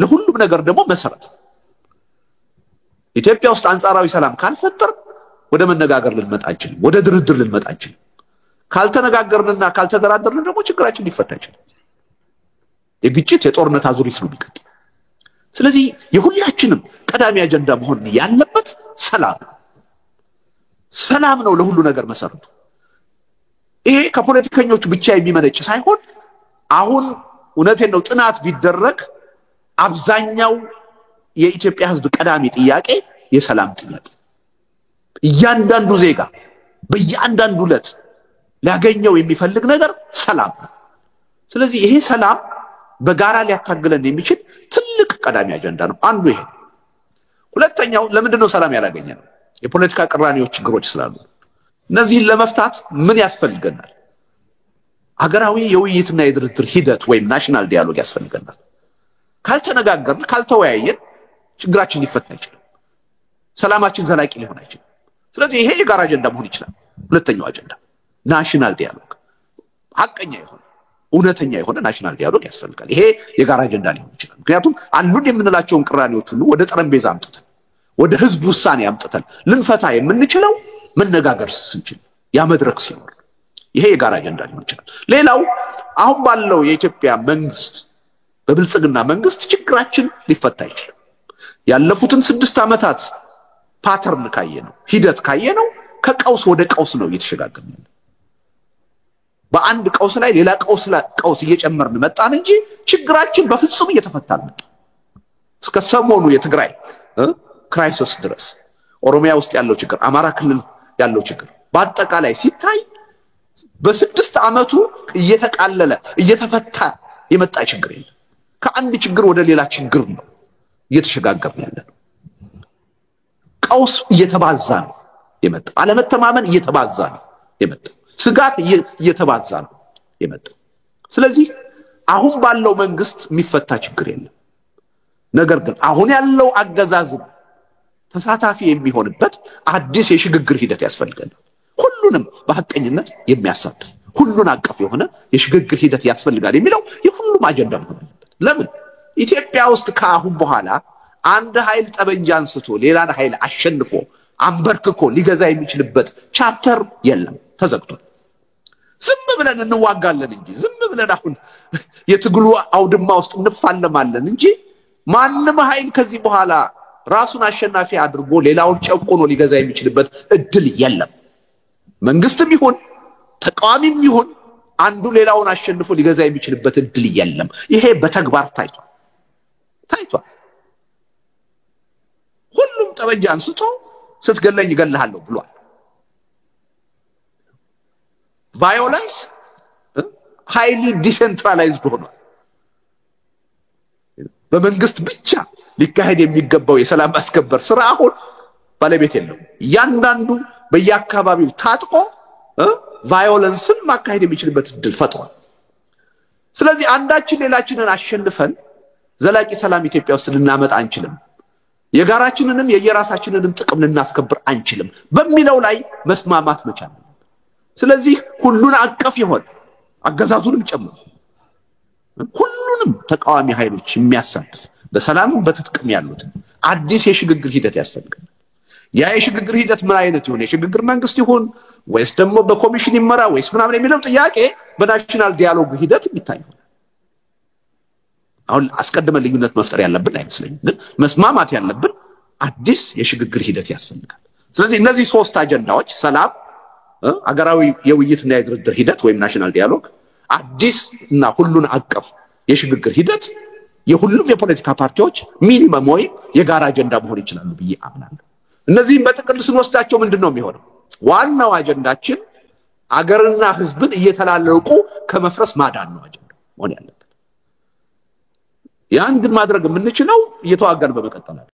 ለሁሉም ነገር ደግሞ መሰረት ኢትዮጵያ ውስጥ አንጻራዊ ሰላም ካልፈጠር ወደ መነጋገር ልንመጣ አንችልም፣ ወደ ድርድር ልንመጣ አንችልም። ካልተነጋገርንና ካልተደራደርን ደግሞ ችግራችን ሊፈታ ይችላል። የግጭት የጦርነት አዙሪት ነው የሚቀጥለው። ስለዚህ የሁላችንም ቀዳሚ አጀንዳ መሆን ያለበት ሰላም ነው። ሰላም ነው ለሁሉ ነገር መሰረቱ። ይሄ ከፖለቲከኞች ብቻ የሚመነጭ ሳይሆን አሁን እውነቴን ነው ጥናት ቢደረግ አብዛኛው የኢትዮጵያ ሕዝብ ቀዳሚ ጥያቄ የሰላም ጥያቄ፣ እያንዳንዱ ዜጋ በእያንዳንዱ ዕለት ሊያገኘው የሚፈልግ ነገር ሰላም ነው። ስለዚህ ይሄ ሰላም በጋራ ሊያታግለን የሚችል ትልቅ ቀዳሚ አጀንዳ ነው። አንዱ ይሄ። ሁለተኛው ለምንድነው ሰላም ያላገኘነው? የፖለቲካ ቅራኔዎች፣ ችግሮች ስላሉ እነዚህን ለመፍታት ምን ያስፈልገናል? ሀገራዊ የውይይትና የድርድር ሂደት ወይም ናሽናል ዲያሎግ ያስፈልገናል። ካልተነጋገርን ካልተወያየን ችግራችን ሊፈታ አይችልም፣ ሰላማችን ዘላቂ ሊሆን አይችልም። ስለዚህ ይሄ የጋራ አጀንዳ መሆን ይችላል። ሁለተኛው አጀንዳ ናሽናል ዲያሎግ፣ ሐቀኛ የሆነ እውነተኛ የሆነ ናሽናል ዲያሎግ ያስፈልጋል። ይሄ የጋራ አጀንዳ ሊሆን ይችላል። ምክንያቱም አሉን የምንላቸውን ቅራኔዎች ሁሉ ወደ ጠረጴዛ አምጥተን ወደ ህዝብ ውሳኔ አምጥተን ልንፈታ የምንችለው መነጋገር ስንችል፣ ያ መድረክ ሲኖር፣ ይሄ የጋራ አጀንዳ ሊሆን ይችላል። ሌላው አሁን ባለው የኢትዮጵያ መንግስት በብልጽግና መንግስት ችግራችን ሊፈታ አይችልም። ያለፉትን 6 ዓመታት ፓተርን ካየነው፣ ሂደት ካየነው ከቀውስ ወደ ቀውስ ነው እየተሸጋገርን ያለው። በአንድ ቀውስ ላይ ሌላ ቀውስ እየጨመርን መጣን እንጂ ችግራችን በፍጹም እየተፈታ አልመጣም። እስከ ሰሞኑ የትግራይ ክራይሲስ ድረስ ኦሮሚያ ውስጥ ያለው ችግር፣ አማራ ክልል ያለው ችግር በአጠቃላይ ሲታይ በ6 ዓመቱ እየተቃለለ እየተፈታ የመጣ ችግር የለም። ከአንድ ችግር ወደ ሌላ ችግር ነው እየተሸጋገርን ያለነው። ቀውስ እየተባዛ ነው የመጣው። አለመተማመን እየተባዛ ነው የመጣው። ስጋት እየተባዛ ነው የመጣው። ስለዚህ አሁን ባለው መንግስት የሚፈታ ችግር የለም። ነገር ግን አሁን ያለው አገዛዝ ተሳታፊ የሚሆንበት አዲስ የሽግግር ሂደት ያስፈልጋል። ሁሉንም በሐቀኝነት የሚያሳትፍ ሁሉን አቀፍ የሆነ የሽግግር ሂደት ያስፈልጋል የሚለው የሁሉም አጀንዳ መሆን አለበት። ለምን ኢትዮጵያ ውስጥ ከአሁን በኋላ አንድ ኃይል ጠበንጃ አንስቶ ሌላን ኃይል አሸንፎ አንበርክኮ ሊገዛ የሚችልበት ቻፕተር የለም፣ ተዘግቷል። ዝም ብለን እንዋጋለን እንጂ ዝም ብለን አሁን የትግሉ አውድማ ውስጥ እንፋለማለን እንጂ ማንም ኃይል ከዚህ በኋላ ራሱን አሸናፊ አድርጎ ሌላውን ጨቆኖ ሊገዛ የሚችልበት እድል የለም። መንግስትም ይሁን ተቃዋሚም ይሁን አንዱ ሌላውን አሸንፎ ሊገዛ የሚችልበት እድል የለም። ይሄ በተግባር ታይቷል። ሁሉም ጠበንጃ አንስቶ ስትገለኝ እገልሃለሁ ብሏል። ቫዮለንስ ሃይሊ ዲሴንትራላይዝድ ሆኗል። በመንግስት ብቻ ሊካሄድ የሚገባው የሰላም ማስከበር ስራ አሁን ባለቤት የለውም። እያንዳንዱ በየአካባቢው ታጥቆ ቫዮለንስን ማካሄድ የሚችልበት እድል ፈጥሯል። ስለዚህ አንዳችን ሌላችንን አሸንፈን ዘላቂ ሰላም ኢትዮጵያ ውስጥ ልናመጣ አንችልም፣ የጋራችንንም የየራሳችንንም ጥቅም ልናስከብር አንችልም በሚለው ላይ መስማማት መቻል አለብን። ስለዚህ ሁሉን አቀፍ ይሆን አገዛዙንም ጨምሮ ሁሉንም ተቃዋሚ ኃይሎች የሚያሳትፍ በሰላም በትጥቅም ያሉት አዲስ የሽግግር ሂደት ያስፈልጋል። ያ የሽግግር ሂደት ምን አይነት ይሁን? የሽግግር መንግስት ይሁን ወይስ ደግሞ በኮሚሽን ይመራ ወይስ ምናምን የሚለው ጥያቄ በናሽናል ዲያሎግ ሂደት የሚታይ ይሆናል። አሁን አስቀድመን ልዩነት መፍጠር ያለብን አይመስለኝም፣ ግን መስማማት ያለብን አዲስ የሽግግር ሂደት ያስፈልጋል። ስለዚህ እነዚህ 3 አጀንዳዎች ሰላም፣ አገራዊ የውይይትና የድርድር ሂደት ወይም ናሽናል ዲያሎግ፣ አዲስ እና ሁሉን አቀፍ የሽግግር ሂደት የሁሉም የፖለቲካ ፓርቲዎች ሚኒመም ወይም የጋራ አጀንዳ መሆን ይችላሉ ብዬ አምናለሁ። እነዚህም በጥቅል ስንወስዳቸው ምንድነው የሚሆነው? ዋናው አጀንዳችን አገርና ህዝብን እየተላለቁ ከመፍረስ ማዳን ነው አጀንዳ መሆን ያለበት። ያን ግን ማድረግ የምንችለው እየተዋጋን በመቀጠል